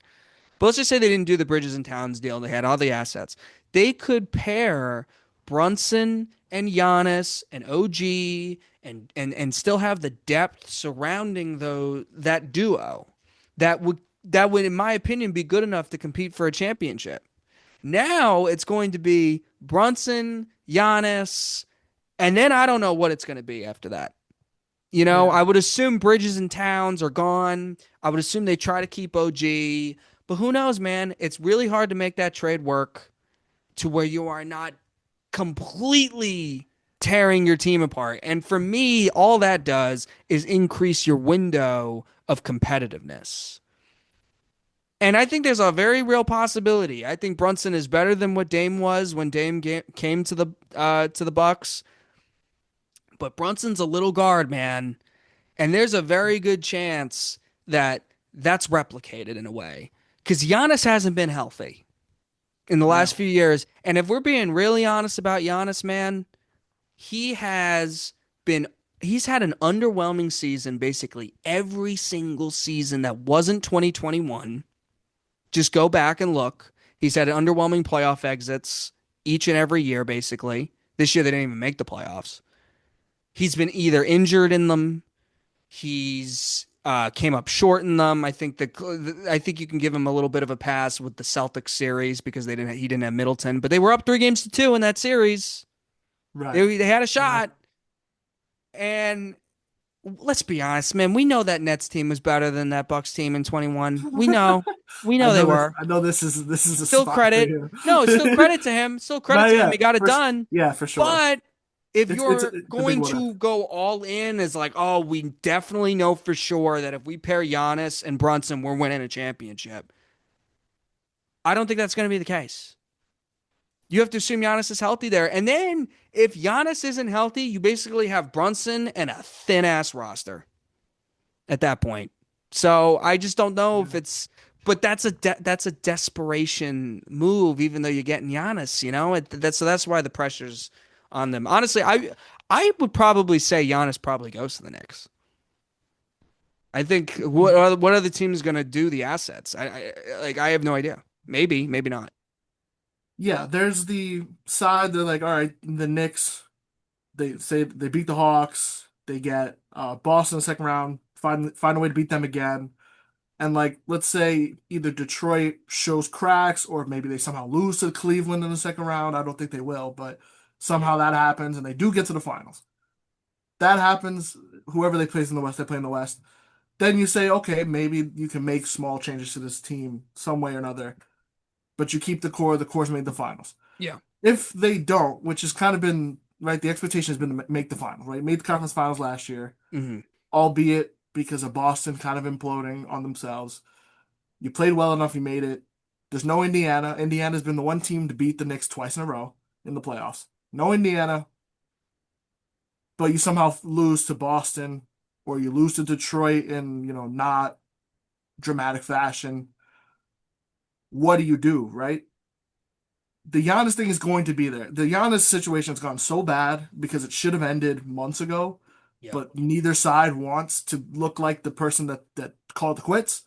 But let's just say they didn't do the Bridges and Towns deal. They had all the assets. They could pair Brunson and Giannis and OG and still have the depth surrounding that duo that would, in my opinion, be good enough to compete for a championship. Now it's going to be Brunson, Giannis, and then I don't know what it's going to be after that. yeah. I would assume Bridges and Towns are gone. I would assume they try to keep OG, but who knows, man? It's really hard to make that trade work to where you are not completely tearing your team apart. And for me, all that does is increase your window of competitiveness. And I think there's a very real possibility. I think Brunson is better than what Dame was when came to the Bucks. But Brunson's a little guard, man, and there's a very good chance that that's replicated in a way because Giannis hasn't been healthy in the last No. few years. And if we're being really honest about Giannis, man, he has been he's had an underwhelming season basically every single season that wasn't 2021. Just go back and look. He's had underwhelming playoff exits each and every year, basically. This year, they didn't even make the playoffs. He's been either injured in them, he's came up short in them. I think you can give him a little bit of a pass with the Celtics series because he didn't have Middleton, but they were up 3-2 in that series. Right. They had a Yeah. shot, and let's be honest, man. We know that Nets team was better than that Bucks team in 21. We I know they know this. were. I know this is a Still spot for credit. you. No, it's still credit to him. Still credit Not to him. He yet. got it First, done. yeah, for sure. But if you're It's a big going what if. to go all in as like, oh, we definitely know for sure that if we pair Giannis and Brunson, we're winning a championship. I don't think that's going to be the case. You have to assume Giannis is healthy there. And then if Giannis isn't healthy, you basically have Brunson and a thin ass roster at that point. So I just don't know Yeah. if it's, but that's a desperation move, even though you're getting Giannis. So that's why the pressure's on them. Honestly, I would probably say Giannis probably goes to the Knicks. I think what other team is going to do the assets? I have no idea. Maybe not. Yeah, there's the side that like, all right, the Knicks, they say they beat the Hawks, they get Boston in the second round, find a way to beat them again. And like, let's say either Detroit shows cracks or maybe they somehow lose to Cleveland in the second round. I don't think they will, but Yeah. somehow that happens and they do get to the finals. That happens, whoever they place in the West, they play in the West. Then you say, okay, maybe you can make small changes to this team some way or another, but you keep the core's made the finals. Yeah. If they don't, which has kind of been right, the expectation has been to make the finals, right? Made the conference finals last year, Hmm. albeit because of Boston kind of imploding on themselves. You played well enough, you made it. There's no Indiana. Indiana's been the one team to beat the Knicks twice in a row in the playoffs. No Indiana, but you somehow lose to Boston. or you lose to Detroit in, not dramatic fashion, what do you do, right? The Giannis thing is going to be there. The Giannis situation has gone so bad because it should have ended months ago, Yep. but neither side wants to look like the person that called the quits.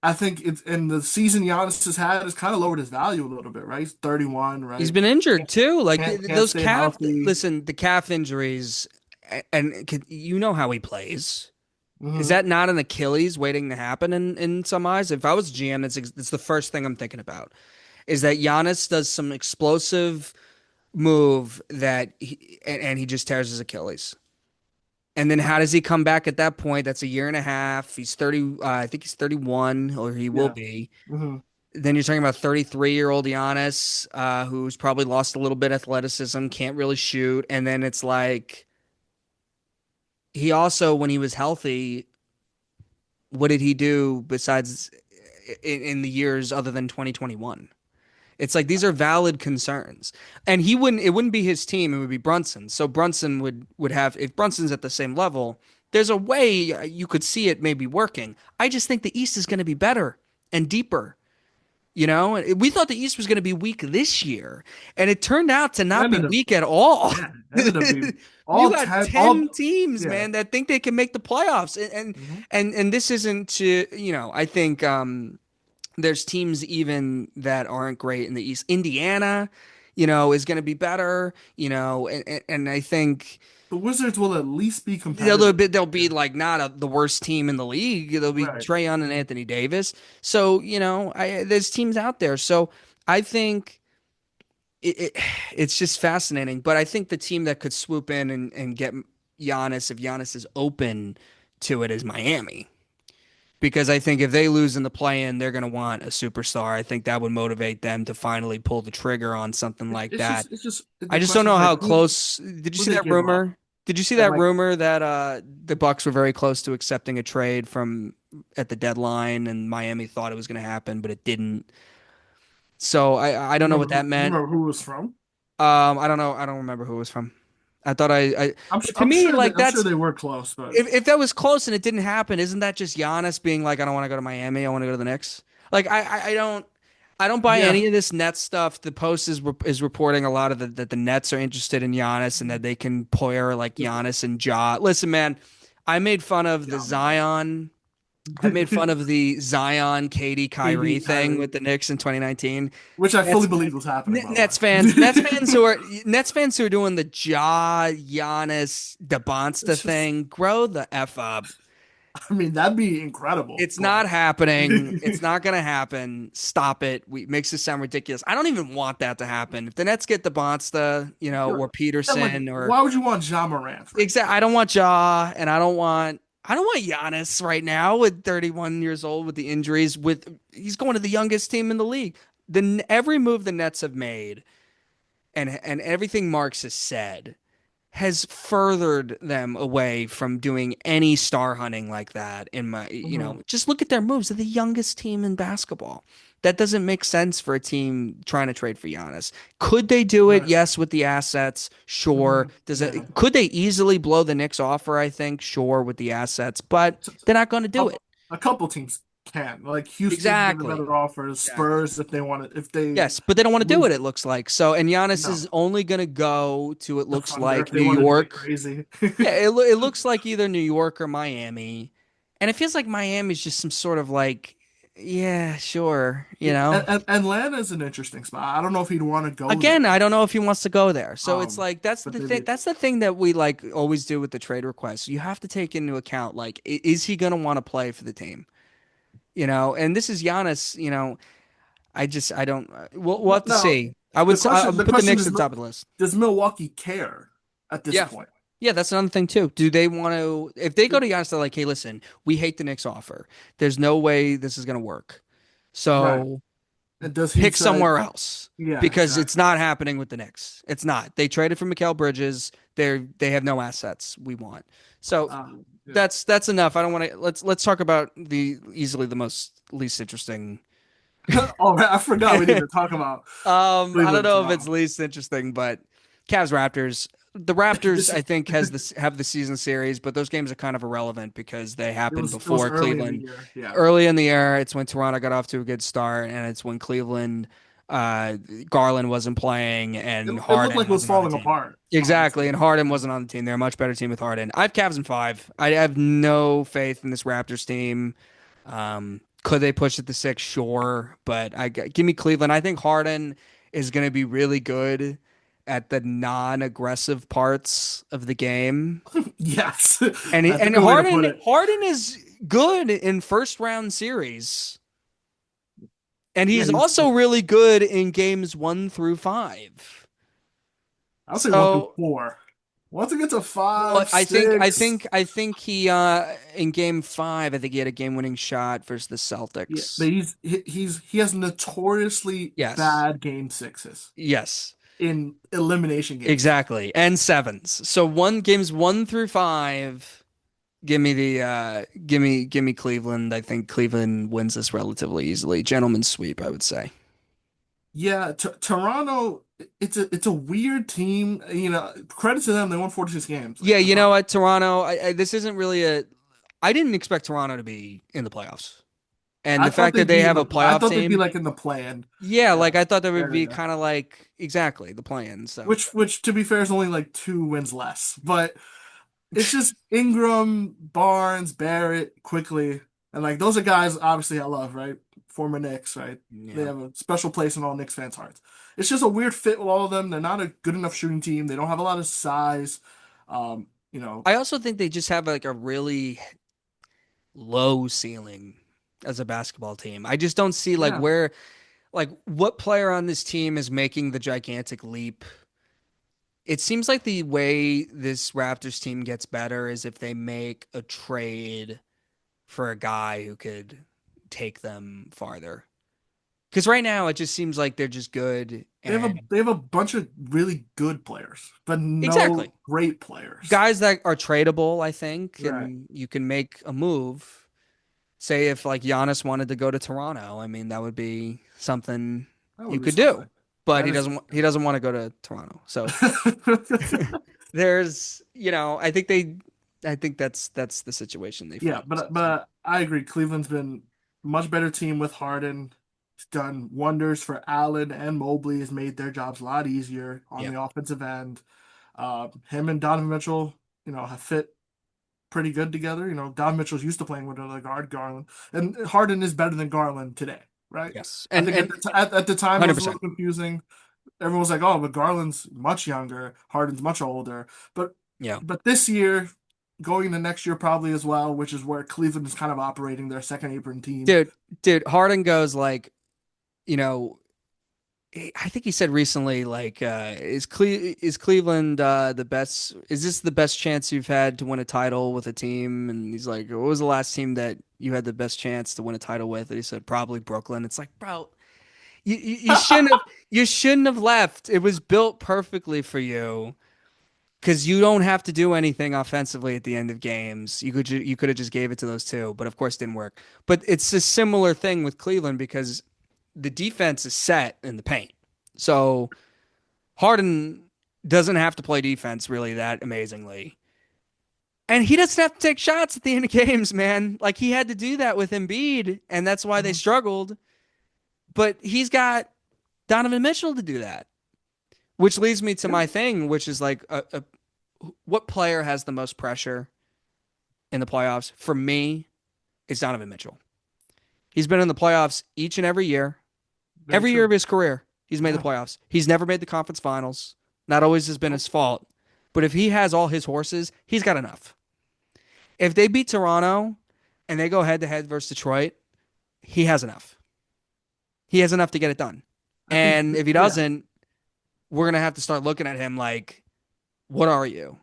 I think it's and the season Giannis has had has kind of lowered his value a little bit, right? He's 31, He's right? been injured Can't too. Like can't those stay calf, healthy. listen, the calf injuries, you know how he plays. Is Hmm. that not an Achilles waiting to happen in some eyes? If I was GM, that's the first thing I'm thinking about. Is that Giannis does some explosive move and he just tears his Achilles. And then how Right. does he come back at that point? That's a year and a half. He's 30, I think he's 31, or he will Yeah. be. Hmm. Then you're talking about 33-year-old Giannis, who's probably lost a little bit of athleticism, can't really shoot. And then it's like he also, when he was healthy, what did he do besides in the years other than 2021? It's like these are valid concerns. And it wouldn't be his team, it would be Brunson. So Brunson would have if Brunson's at the same level, there's a way you could see it maybe working. I just think the East is going to be better and deeper. We thought the East was going to be weak this year, and it turned out to It not be ended up, weak at all. yeah, it ended up being You all got 10, 10 teams, yeah. man, that think they can make the playoffs. Hmm. And this isn't to, I think there's teams even that aren't great in the East. Indiana, is going to be better, and I think The Wizards will at least be competitive. they'll be like not the worst team in the league. They'll be Right. Trae Young and Anthony Davis. So, there's teams out there. So I think it's just fascinating. But I think the team that could swoop in and get Giannis, if Giannis is open to it, is Miami. Because I think if they lose in the play-in, they're going to want a superstar. I think that would motivate them to finally pull the trigger on something like that. It's just I the just don't question know is like how close. Did you who see they that give up. rumor? Did you see And that like, rumor that the Bucks were very close to accepting a trade from at the deadline, and Miami thought it was going to happen, but it didn't. So I don't know what that you meant. remember who it was from? I don't know. I don't remember who it was from. I thought but to I'm me, sure like I'm sure that's they were close, but if that was close and it didn't happen, isn't that just Giannis being like, I don't want to go to Miami, I want to go to the Knicks? Like I don't buy yeah. any of this Nets stuff. The Post is reporting a lot of that the Nets are interested in Giannis and that they can pair like Giannis and Ja. Listen, man, I made fun of the Yeah, man. Zion. I made fun of the Zion, Katie, Kyrie KD, thing Kyrie, with the Knicks in 2019. which I fully Nets believe was happening, by the Nets fans, way. Nets fans who are doing the Ja, Giannis, DeBonsta It's just, thing, grow the f up. I mean, that'd be incredible, It's not but happening. It's not going to happen. Stop it. Makes this sound ridiculous. I don't even want that to happen. If the Nets get DeBonsta, or and like, Peterson or why would you want Ja Morant right exact, I don't want Ja, and I don't want Giannis right now with 31 years old with the injuries. He's going to the youngest team in the league. Every move the Nets have made and everything Marks has said has furthered them away from doing any star hunting like that now? just look at their moves. They're the youngest team in basketball. That doesn't make sense for a team trying to trade for Giannis. Could they do it? Right. Yes, with the assets. Sure. Hmm. Does Yeah. it could they easily blow the Knicks offer, I think? Sure, with the assets, but So, they're not going to do it. a couple teams can. Like Houston get a Exactly. better offer. Exactly. Spurs, if they want to, if they Yes, but they don't want to do lose, it, it looks like. So, and Giannis no. is only going to go to, it The looks Thunder, if like, they New want to do it York. crazy. Yeah, it looks like either New York or Miami. And it feels like Miami's just some sort of like, yeah, sure, Atlanta is an interesting spot. I don't know if he'd want to go Again, there. I don't know if he wants to go there. So it's Um, like but they did. that's the thing that we like always do with the trade requests. You have to take into account like is he going to want to play for the team? And this is Giannis, I don't we'll have to Now, see. I the would put the question Knicks is, at the top of the list. does Milwaukee care at this Yeah. point? Yeah, that's another thing too. Do they want to, if they go to Giannis, they're like, hey, listen, we hate the Knicks offer. There's no way this is going to work. Right. So And does he pick say, somewhere else yeah, because it's exactly. not happening with the Knicks. It's not. They traded for Mikal Bridges. They have no assets we want. So Yeah. that's enough. I don't want to, let's talk about the easily the most least interesting. Oh, man, I forgot we didn't even talk about I don't Cleveland know if it's Toronto. least interesting, but Cavs Raptors. The Raptors, This I think, have the season series, but those games are kind of irrelevant because they happened it was before early in the Cleveland. year. Yeah. Early in the year, it's when Toronto got off to a good start, and it's when Cleveland, uh, Garland wasn't playing and It looked Harden like it was wasn't on the falling team. apart, Exactly, honestly. and Harden Yeah. wasn't on the team. They're a much better team with Harden. I have Cavs in five. I have no faith in this Raptors team. Could they push it to six? Sure, but give me Cleveland. I think Harden is going to be really good at the non-aggressive parts of the game, Yes, and that's a and good way to put it. Harden is good in first round series, and Yeah, he's also really good in games 1 through 5. I'll say 1 through So, 4. Once it gets to well, 5, I think I 6, think I think he in game 5, I think he had a game-winning shot versus the yeah, but Celtics. he has notoriously Yes. bad game sixes Yes. in elimination games. Exactly. And sevens. So one games 1 through 5. Give me Cleveland. I think Cleveland wins this relatively easily. Gentleman's sweep, I would say. Yeah, t Toronto, it's a weird team. Credit to them, they won 46 games. Yeah, Like you that's know not. what, Toronto, this isn't really a I didn't expect Toronto to be in the playoffs. And I the thought fact that they'd they be in have a the. I playoff thought they'd be team, like in the plan yeah, uh, like I thought that would be area. kind of like exactly the plan. So, Which to be fair is only like 2 wins less, but it's just Ingram, Barnes, Barrett, quickly, and like those are guys obviously I love, right? Former Knicks, right? They yeah. have a special place in all Knicks fans' hearts. It's just a weird fit with all of them. They're not a good enough shooting team. They don't have a lot of size. Um, you know, I also think they just have like a really low ceiling as a basketball team. I just don't see like yeah, where like what player on this team is making the gigantic leap. It seems like the way this Raptors team gets better is if they make a trade for a guy who could take them farther. Because right now it just seems like they're just good and they have a bunch of really good players, but exactly no great players. guys that are tradable, I think, Right. and you can make a move. Say if like Giannis wanted to go to Toronto, I mean that would be something That you would be could do. something. But That is he something. doesn't want to go to Toronto. So there's, I think that's the situation they Yeah, find themselves in. I agree. Cleveland's been much better team with Harden. He's done wonders for Allen and Mobley. Has made their jobs a lot easier on Yeah. the offensive end. Him and Donovan Mitchell, have fit pretty good together. Donovan Mitchell's used to playing with another guard, Garland, and Harden is better than Garland today, right? Yes. I think And at the time it was a little 100%. confusing. Everyone was like, "Oh, but Garland's much younger, Harden's much older." But Yeah. this year, going into next year probably as well, which is where Cleveland is kind of operating their second apron team. Dude, Harden goes like, you know, I think he said recently, like, is Cleveland the best? Is this the best chance you've had to win a title with a team? And he's like, what was the last team that you had the best chance to win a title with? And he said, probably Brooklyn. It's like, bro, you shouldn't have left. It was built perfectly for you because you don't have to do anything offensively at the end of games. You could have just gave it to those two, but of course it didn't work. But it's a similar thing with Cleveland because the defense is set in the paint. So Harden doesn't have to play defense really that amazingly. And he doesn't have to take shots at the end of games, man. Like he had to do that with Embiid, and that's why they Mhm. struggled. But he's got Donovan Mitchell to do that, which leads me to Yeah, my thing, which is like what player has the most pressure in the playoffs? For me, it's Donovan Mitchell. He's been in the playoffs each and very every year of true. his career. He's made the Yeah. playoffs. He's never made the conference finals. Not always has been Nope. his fault. But if he has all his horses, he's got enough. If they beat Toronto and they go head to head versus Detroit, he has enough. He has enough to get it done. I think, And if he yeah. doesn't, we're going to have to start looking at him like, what are you?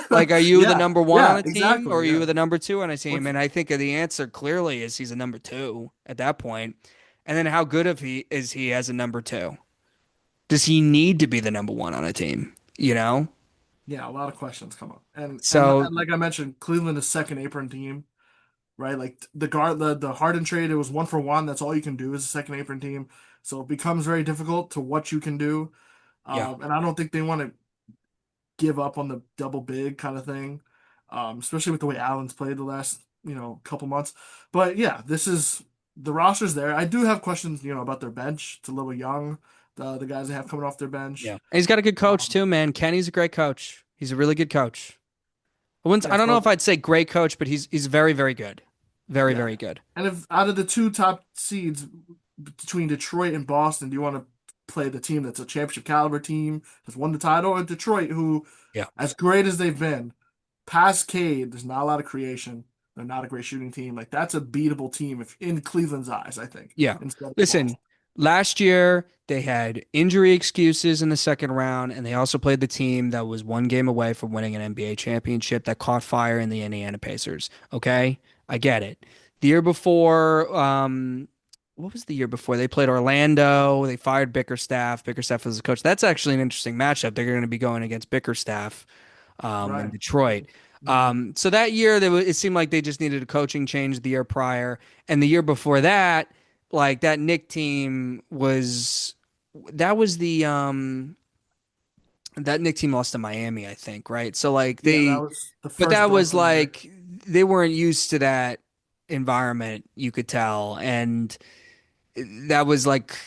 Like, are you the Yeah, number one on yeah, a team or exactly. are you Yeah. the number two on a team? What's And I think the answer clearly is he's a number two at that point. And then how good of he is he as a number two? Does he need to be the number one on a team? You know? Yeah, a lot of questions come up. So, And like I mentioned, Cleveland is second apron team, right? Like the Harden trade, it was 1 for 1. That's all you can do as a second apron team. So it becomes very difficult to what you can do. yeah. And I don't think they want to. give up on the double big kind of thing, especially with the way Allen's played the last, couple months. But yeah, this is the roster's there. I do have questions, about their bench. It's a little young, the guys they have coming off their bench. Yeah. And he's got a good coach Um, too, man. Kenny's a great coach. He's a really good coach. I yeah, don't know if so I'd say great coach, but he's very, very good. Very, yeah. very good. And if out of the two top seeds between Detroit and Boston, do you want to play the team that's a championship caliber team that's won the title, or Detroit, who, Yeah. as great as they've been, past Cade, there's not a lot of creation. They're not a great shooting team. Like that's a beatable team if in Cleveland's eyes, I think, Yeah. instead of Listen, Boston. last year they had injury excuses in the second round, and they also played the team that was one game away from winning an NBA championship that caught fire in the Indiana Pacers. Okay? I get it. The year before, what was the year before? They played Orlando. They fired Bickerstaff. Bickerstaff was the coach. That's actually an interesting matchup. They're going to be going against Bickerstaff in Right. Detroit. Mhm. So that year, it seemed like they just needed a coaching change the year prior. And the year before that, like that Knick team was that was the that Knick team lost to Miami, I think, right? So like Yeah, that was the but first that was Brunson year. like they weren't used to that environment, you could tell, and that was like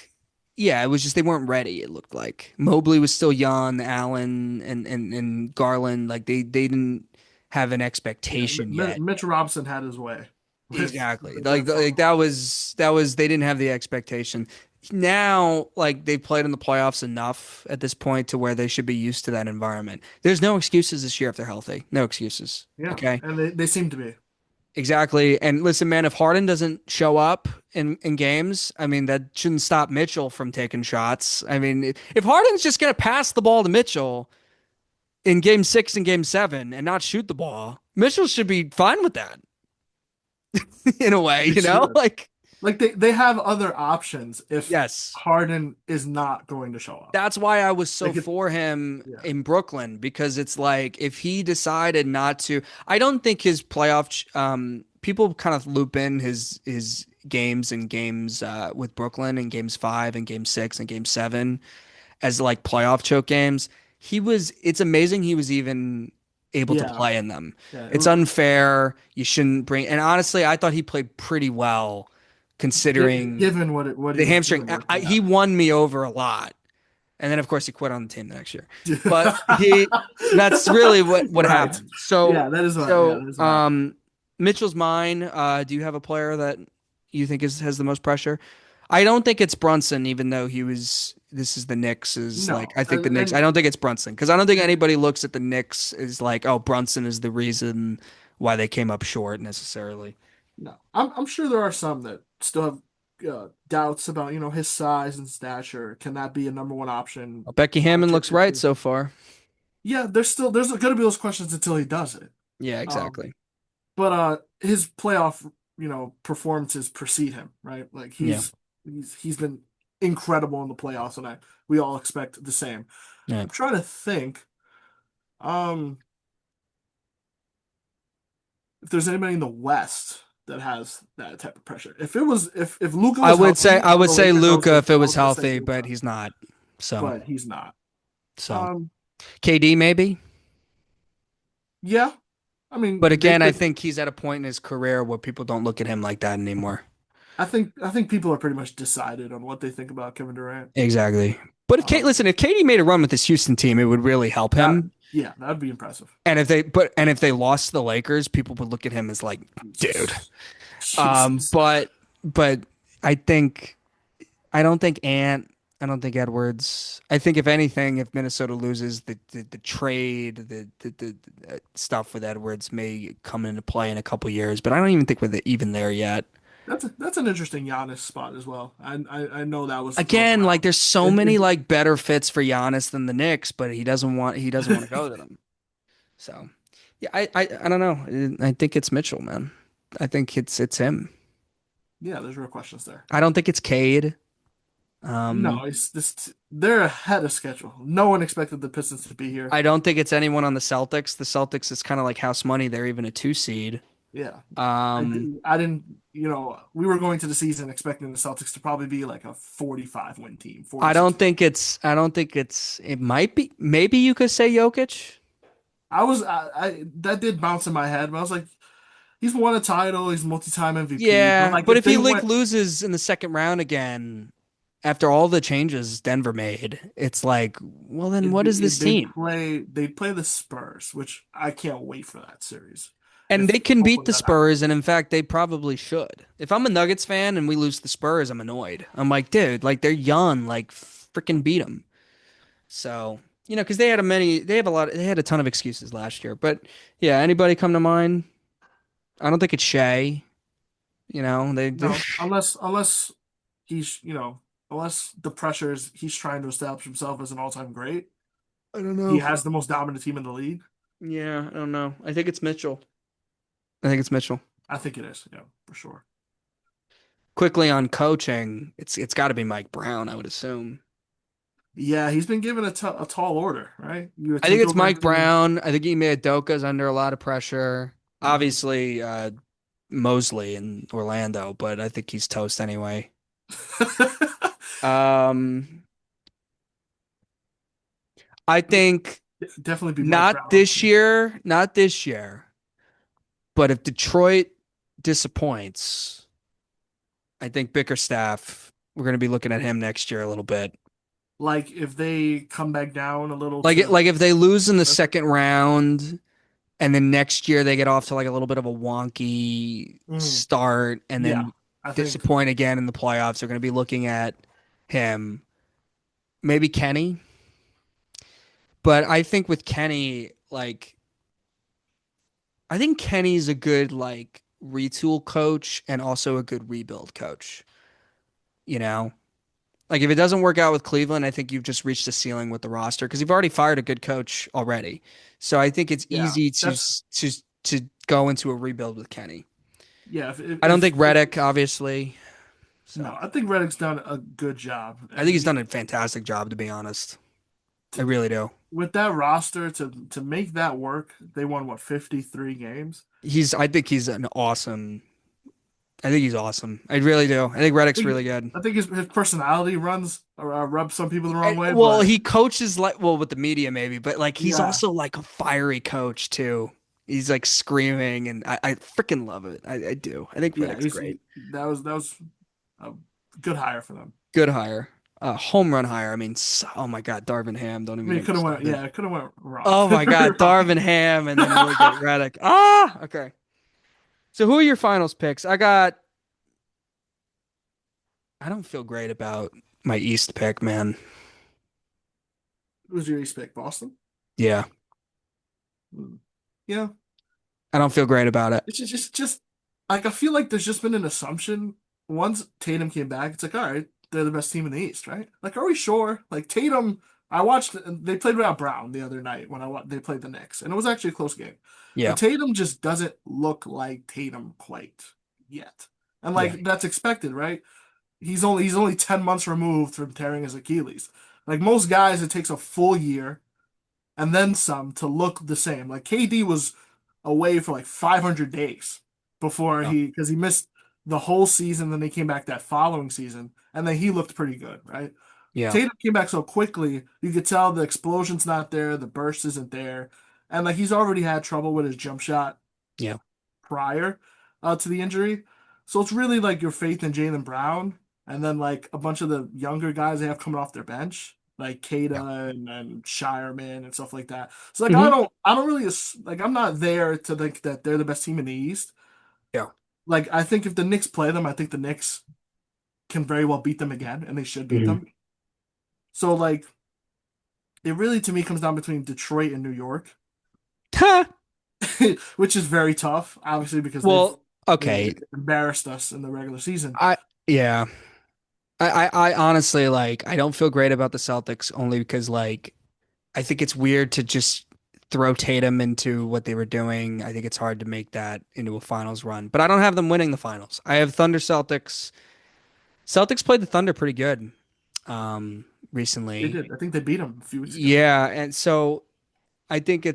yeah, it was just they weren't ready, it looked like. Mobley was still young, Allen and Garland, like they didn't have an Yeah, expectation yet. Mitch Robinson had his way Exactly. with Like that front like office. that was they didn't have the expectation. Now, like they've played in the playoffs enough at this point to where they should be used to that environment. There's no excuses this year if they're healthy. No excuses. Yeah, Okay. and they seem to be. Exactly. And listen, man, if Harden doesn't show up in games, I mean, that shouldn't stop Mitchell from taking shots. I mean, if Harden's just gonna pass the ball to Mitchell in game six and game seven and not shoot the ball, Mitchell should be fine with that in a way, They you know? should. Like, Like they have other options if yes. Harden is not going to show up. That's why I was so Like it, for him yeah, in Brooklyn because it's like if he decided not to, I don't think his people kind of loop in his games and games with Brooklyn in games 5 and game 6 and game 7 as like playoff choke games. It's amazing he was even able to yeah, play in them. yeah. It's unfair. You shouldn't and honestly, I thought he played pretty well considering Given what he the was hamstring. dealing with, He yeah. won me over a lot. And then of course he quit on the team the next year. But that's really what Right. happened. Yeah, that is what. Yeah, that is what happened. Mitchell's mine. Do you have a player that you think has the most pressure? I don't think it's Brunson, even though this is the Knicks is like No, I think the Knicks. I don't think it's Brunson because I don't think anybody looks at the Knicks as like, oh, Brunson is the reason why they came up short necessarily. no. I'm sure there are some that still have doubts about his size and stature. Can that be a number one option Becky on a Hammond looks championship right team? so far. Yeah, there's going to be those questions until he does it. Yeah, Um, exactly. but his playoff, performances precede him, right? Like Yeah. he's been incredible in the playoffs, and we all expect the same. Yeah. I'm trying to think, um, if there's anybody in the West that has that type of pressure. If Luca was healthy I on would the say Lakers, Luca if it I was was gonna say healthy, but Luca, he's not. So, but he's not. so Um, KD maybe. yeah, I mean But they again, I could. think he's at a point in his career where people don't look at him like that anymore. I think people are pretty much decided on what they think about Kevin Durant. Exactly. But Um, listen, if KD made a run with this Houston team, it would really help that him. yeah, that'd be impressive. And if they lost to the Lakers, people would look at him as like, dude. Jesus. Um, Jesus. but but I think I don't think Ant. I don't think Edwards. I think if anything, if Minnesota loses the trade, the stuff with Edwards may come into play in a couple years. But I don't even think we're even there yet. That's an interesting Giannis spot as well. I know that was thrown Again, like around. there's so If, many if, like better fits for Giannis than the Knicks, but he doesn't want to go to them. So yeah, I don't know. I think it's Mitchell, man. I think it's him. yeah, there's real questions there. I don't think it's Cade. Um, No, it's this. They're ahead of schedule. No one expected the Pistons to be here. I don't think it's anyone on the Celtics. The Celtics is kind of like house money. They're even a 2 seed. Yeah. Um, I didn't, we were going to the season expecting the Celtics to probably be like a 45 win team, 46. I don't think it might be, maybe you could say Jokic. That did bounce in my head, but I was like, he's won a title, he's multi-time MVP, but Yeah, like but if if he they like went, loses in the second round again, after all the changes Denver made, it's like, well, then what is this team? they'd play the Spurs, which I can't wait for that series. And they If can beat hopefully the that happens. Spurs, and in fact, they probably should. If I'm a Nuggets fan and we lose to the Spurs, I'm annoyed. I'm like, dude, like they're young, like freaking beat them. So, because they had a ton of excuses last year. But yeah, anybody come to mind? I don't think it's Shea. They No, unless he's, unless the pressure is he's trying to establish himself as an all-time great. I don't He know. has the most dominant team in the league. Yeah, I don't know. I think it's Mitchell. I think it's Mitchell. I think it is, yeah, for sure. Quickly on coaching, it's got to be Mike Brown, I would assume. Yeah, he's been given a tall order, right? You I think take it's over Mike everything. Brown. I think Ime Udoka's under a lot of pressure. Obviously, Mosley in Orlando, but I think he's toast anyway. Um, I think Definitely be Mike Brown. not this year, but if Detroit disappoints, I think Bickerstaff, we're going to be looking at him next year a little bit. Like if they come back down a little to, Like if they lose in the second round and then next year they get off to like a little bit of a wonky Mhm. start and Yeah, then I think, disappoint again in the playoffs, they're going to be looking at him. Maybe Kenny, but I think with Kenny, like I think Kenny's a good like retool coach and also a good rebuild coach, you know? Like if it doesn't work out with Cleveland, I think you've just reached a ceiling with the roster because you've already fired a good coach already. So I think it's yeah, easy that's to go into a rebuild with Kenny. yeah. I don't think Reddick, obviously. So No, I think Reddick's done a good job, I think and he's done a fantastic job, to be honest. I t really do. with that roster to make that work, they won what 53 games. I think he's an awesome. I think he's awesome. I really do. I think Reddick's I think really good. I think his personality runs or rubs some people the wrong way, Well, but he coaches like well with the media maybe, but like he's yeah, also like a fiery coach too. He's like screaming, and I freaking love it. I do. I think yeah, Reddick's great. that was a good hire for them. Good hire. Home run hire. I mean, oh my God, Darvin Ham. Don't I even mean, it get me could have went, started. yeah, it could have went wrong, Oh my very God, wrong. Darvin Ham, and then you look at Reddick. Ah, okay. So who are your finals picks? I don't feel great about my East pick, man. Who's your East pick? Boston? Yeah, Hmm. Yeah, I don't feel great about it. it's just like I feel like there's just been an assumption once Tatum came back, it's like, all right, they're the best team in the East, right? Like, are we sure? Like Tatum, I watched they played without Brown the other night when they played the Knicks, and it was actually a close game. But Yeah, Tatum just doesn't look like Tatum quite yet. And yeah, like that's expected, right? He's only 10 months removed from tearing his Achilles. Like most guys, it takes a full year and then some to look the same. Like KD was away for like 500 days before yeah, because he missed the whole season, then they came back that following season, and then he looked pretty good, right? yeah, Tatum came back so quickly, you could tell the explosion's not there, the burst isn't there, and like he's already had trouble with his jump shot yeah, prior to the injury. So it's really like your faith in Jaylen Brown and then like a bunch of the younger guys they have coming off their bench, like yeah. Kada and Shireman and stuff like that. So like Hmm. I don't really like I'm not there to think that they're the best team in the East. Yeah. Like I think if the Knicks play them, I think the Knicks can very well beat them again, and they should beat Hmm. them. So like it really to me comes down between Detroit and New York, which is very tough, obviously because Well, they okay. embarrassed us in the regular season. I yeah. I honestly like I don't feel great about the Celtics only because like I think it's weird to just throw Tatum into what they were doing. I think it's hard to make that into a finals run. But I don't have them winning the finals. I have Thunder Celtics. Celtics played the Thunder pretty good They recently. did. I think they beat them a few weeks ago. Yeah, and so I think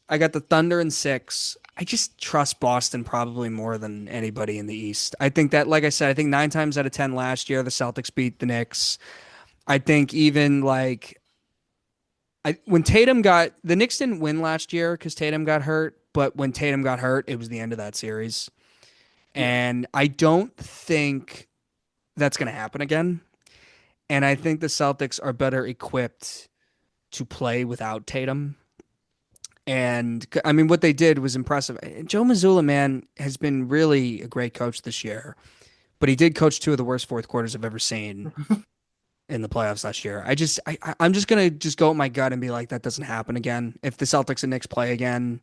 I got the Thunder in six. I just trust Boston probably more than anybody in the East. I think that, like I said, I think 9 times out of 10 last year the Celtics beat the Knicks. I think even like when Tatum got the Knicks didn't win last year because Tatum got hurt, but when Tatum got hurt, it was the end of that series. Yeah. And I don't think that's going to happen again. And I think the Celtics are better equipped to play without Tatum. And I mean, what they did was impressive. Joe Mazzulla, man, has been really a great coach this year, but he did coach two of the worst fourth quarters I've ever seen in the playoffs last year. I'm just gonna just go with my gut and be like, that doesn't happen again. If the Celtics and Knicks play again,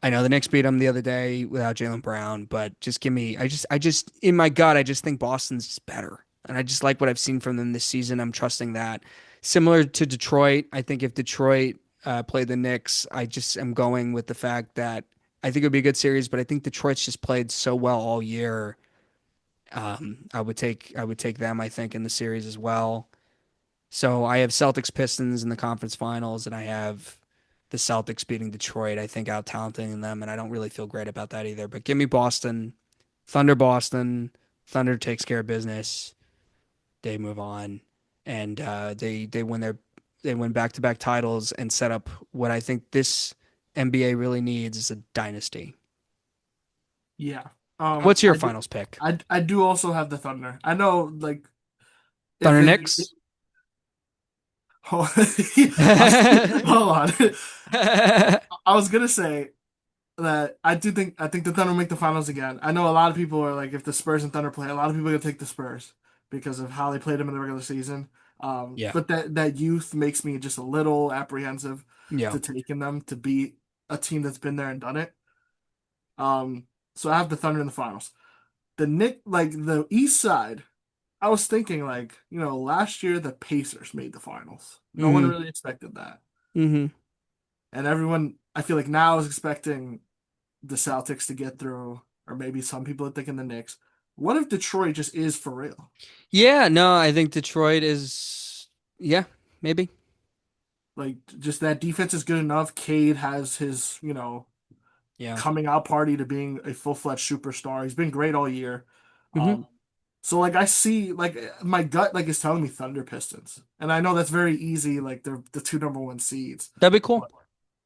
I know the Knicks beat them the other day without Jaylen Brown, but just give me. I just in my gut, I just think Boston's just better, and I just like what I've seen from them this season. I'm trusting that. Similar to Detroit, I think if Detroit played the Knicks, I just am going with the fact that I think it would be a good series, but I think Detroit's just played so well all year. I would take them. I think in the series as well. So I have Celtics Pistons in the conference finals, and I have the Celtics beating Detroit. I think out talenting them, and I don't really feel great about that either. But give me Boston, Thunder, Boston. Thunder takes care of business. They move on, and they win back to back titles and set up what I think this NBA really needs is a dynasty. Yeah. What's your I do, finals pick? I do also have the Thunder. I know, like, if Thunder it, Knicks. hold hold on. I was gonna say that I think the Thunder will make the finals again. I know a lot of people are like, if the Spurs and Thunder play, a lot of people are gonna take the Spurs because of how they played them in the regular season. Yeah, But that youth makes me just a little apprehensive yeah. to taking them to beat a team that's been there and done it. Um, so I have the Thunder in the finals. Like the East side, I was thinking like, last year the Pacers made the finals. No one Mm-hmm. really expected that. Mm-hmm. And everyone, I feel like now is expecting the Celtics to get through, or maybe some people are thinking the Knicks. What if Detroit just is for real? Yeah, no, I think Detroit is, yeah, maybe. Like, just that defense is good enough. Cade has his, Yeah. coming out party to being a full-fledged superstar. He's been great all year. Hmm. So like I see like my gut like is telling me Thunder Pistons. And I know that's very easy, like they're the two number one seeds. That'd be cool. But,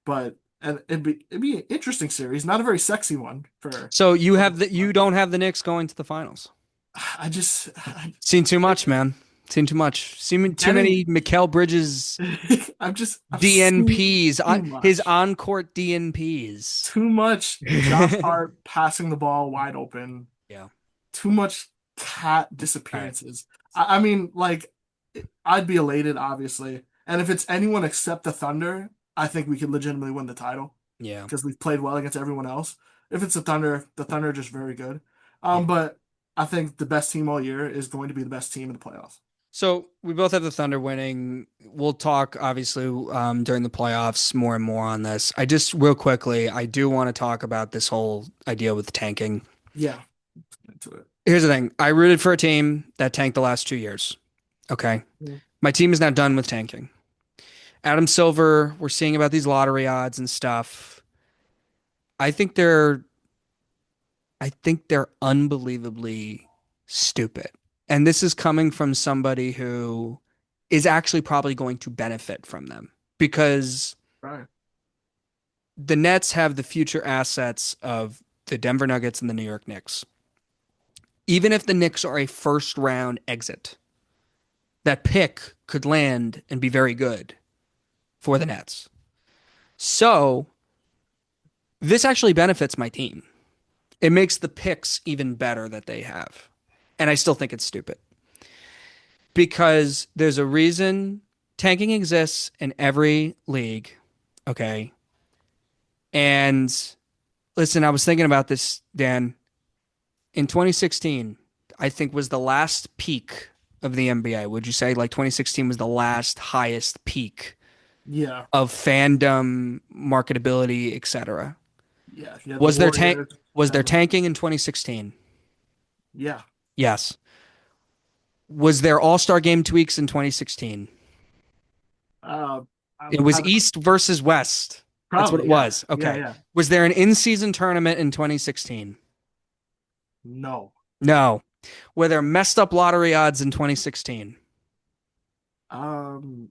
but and it'd be an interesting series, not a very sexy one for So you but don't have the Knicks going to the finals. I just I, Seen too like much, man. Seen too much. Seen too getting many Mikal Bridges I've seen DNPs, too his much. on-court DNPs. Too much Josh Hart passing the ball wide open. Yeah. Too much cat All right. disappearances. I mean, like, I'd be elated, obviously. And if it's anyone except the Thunder, I think we could legitimately win the title Yeah. because we've played well against everyone else. If it's the Thunder are just very good. Yeah. But I think the best team all year is going to be the best team in the playoffs. So we both have the Thunder winning. We'll talk obviously during the playoffs more and more on this. I just real quickly, I do want to talk about this whole idea with tanking. Yeah, into it. Here's the thing. I rooted for a team that tanked the last 2 years. Okay. Yeah. My team is now done with tanking. Adam Silver, we're seeing about these lottery odds and stuff. I think they're I think they're unbelievably stupid. And this is coming from somebody who is actually probably going to benefit from them because Right. the Nets have the future assets of the Denver Nuggets and the New York Knicks. Even if the Knicks are a first round exit, that pick could land and be very good for the Nets. So this actually benefits my team. It makes the picks even better that they have. And I still think it's stupid because there's a reason tanking exists in every league. Okay. And listen, I was thinking about this, Dan. In 2016, I think was the last peak of the NBA. Would you say like 2016 was the last highest peak Yeah. of fandom, marketability, etc.? Yeah. Yeah. The Was there tank Warriors. was there Denver. tanking in 2016? Yeah. Yes. Was there All-Star game tweaks in 2016? Uh, It I'm was having East versus West. That's what it Probably, yeah. was. Yeah, Okay. yeah. Was there an in-season tournament in 2016? No. No. Were there messed up lottery odds in 2016? Um,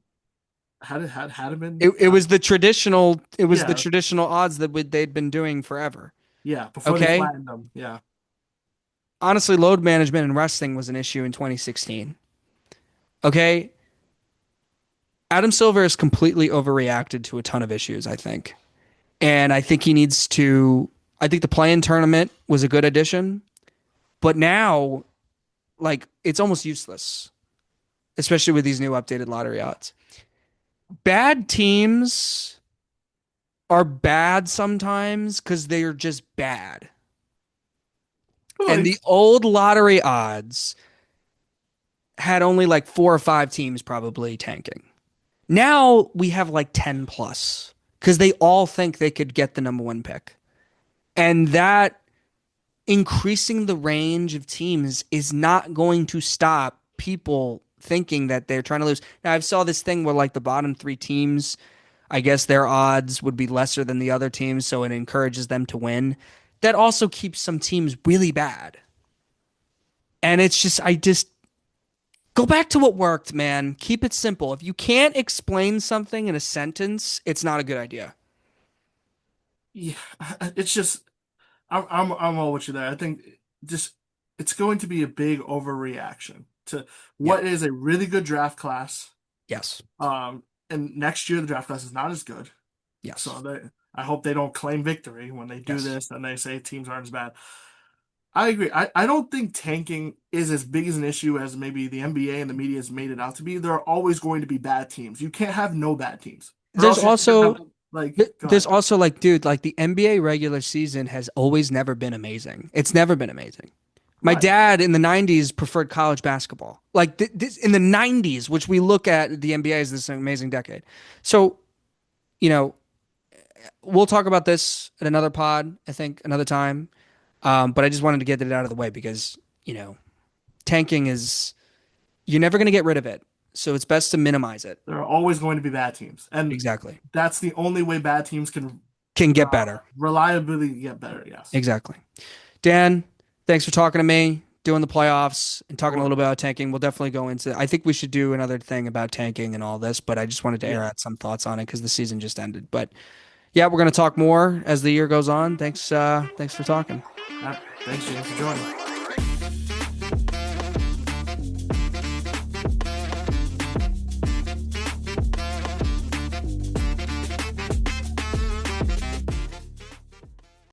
had it been? It was the traditional Yeah, odds that they'd been doing forever. yeah. Before they Okay? flattened them, yeah. Honestly, load management in wrestling was an issue in 2016. Okay? Adam Silver has completely overreacted to a ton of issues, I think. And I think he needs to I think the play-in tournament was a good addition, but now like it's almost useless, especially with these new updated lottery odds. Bad teams are bad sometimes because they are just bad. But And like, the old lottery odds had only like 4 or 5 teams probably tanking. Now we have like 10 plus because they all think they could get the number one pick. And that increasing the range of teams is not going to stop people thinking that they're trying to lose. Now, I've saw this thing where like the bottom 3 teams, I guess their odds would be lesser than the other teams, so it encourages them to win. That also keeps some teams really bad. And it's just, I just go back to what worked, man. Keep it simple. If you can't explain something in a sentence, it's not a good idea. yeah, it's just I'm all with you there. I think just it's going to be a big overreaction to Yeah. what is a really good draft class. Yes. Um, and next year the draft class is not as good. So Yes. I hope they don't claim victory when they do Yes. this and they say teams aren't as bad. I agree. I don't think tanking is as big as an issue as maybe the NBA and the media has made it out to be. There are always going to be bad teams. You can't have no bad teams, or There's else you're just gonna also have like go there's ahead. also like, dude, like the NBA regular season has always never been amazing. It's never been amazing. My Right. dad in the 90s preferred college basketball. Like this, in the 90s, which we look at the NBA as this amazing decade. So, you know, we'll talk about this at another pod, I think, another time. But I just wanted to get it out of the way because, tanking is, you're never going to get rid of it. So it's best to minimize it. There are always going to be bad teams, and Exactly. that's the only way bad teams can Can uh, get better. reliably get better. Yes. Exactly. Dan, thanks for talking to me, doing the playoffs, and talking a Or little bit about tanking. We'll definitely go into. I think we should do another thing about tanking and all this, but I just wanted to air yeah. out some thoughts on it because the season just ended. But yeah, we're gonna talk more as the year goes on. Thanks for talking. Thanks, James, for joining.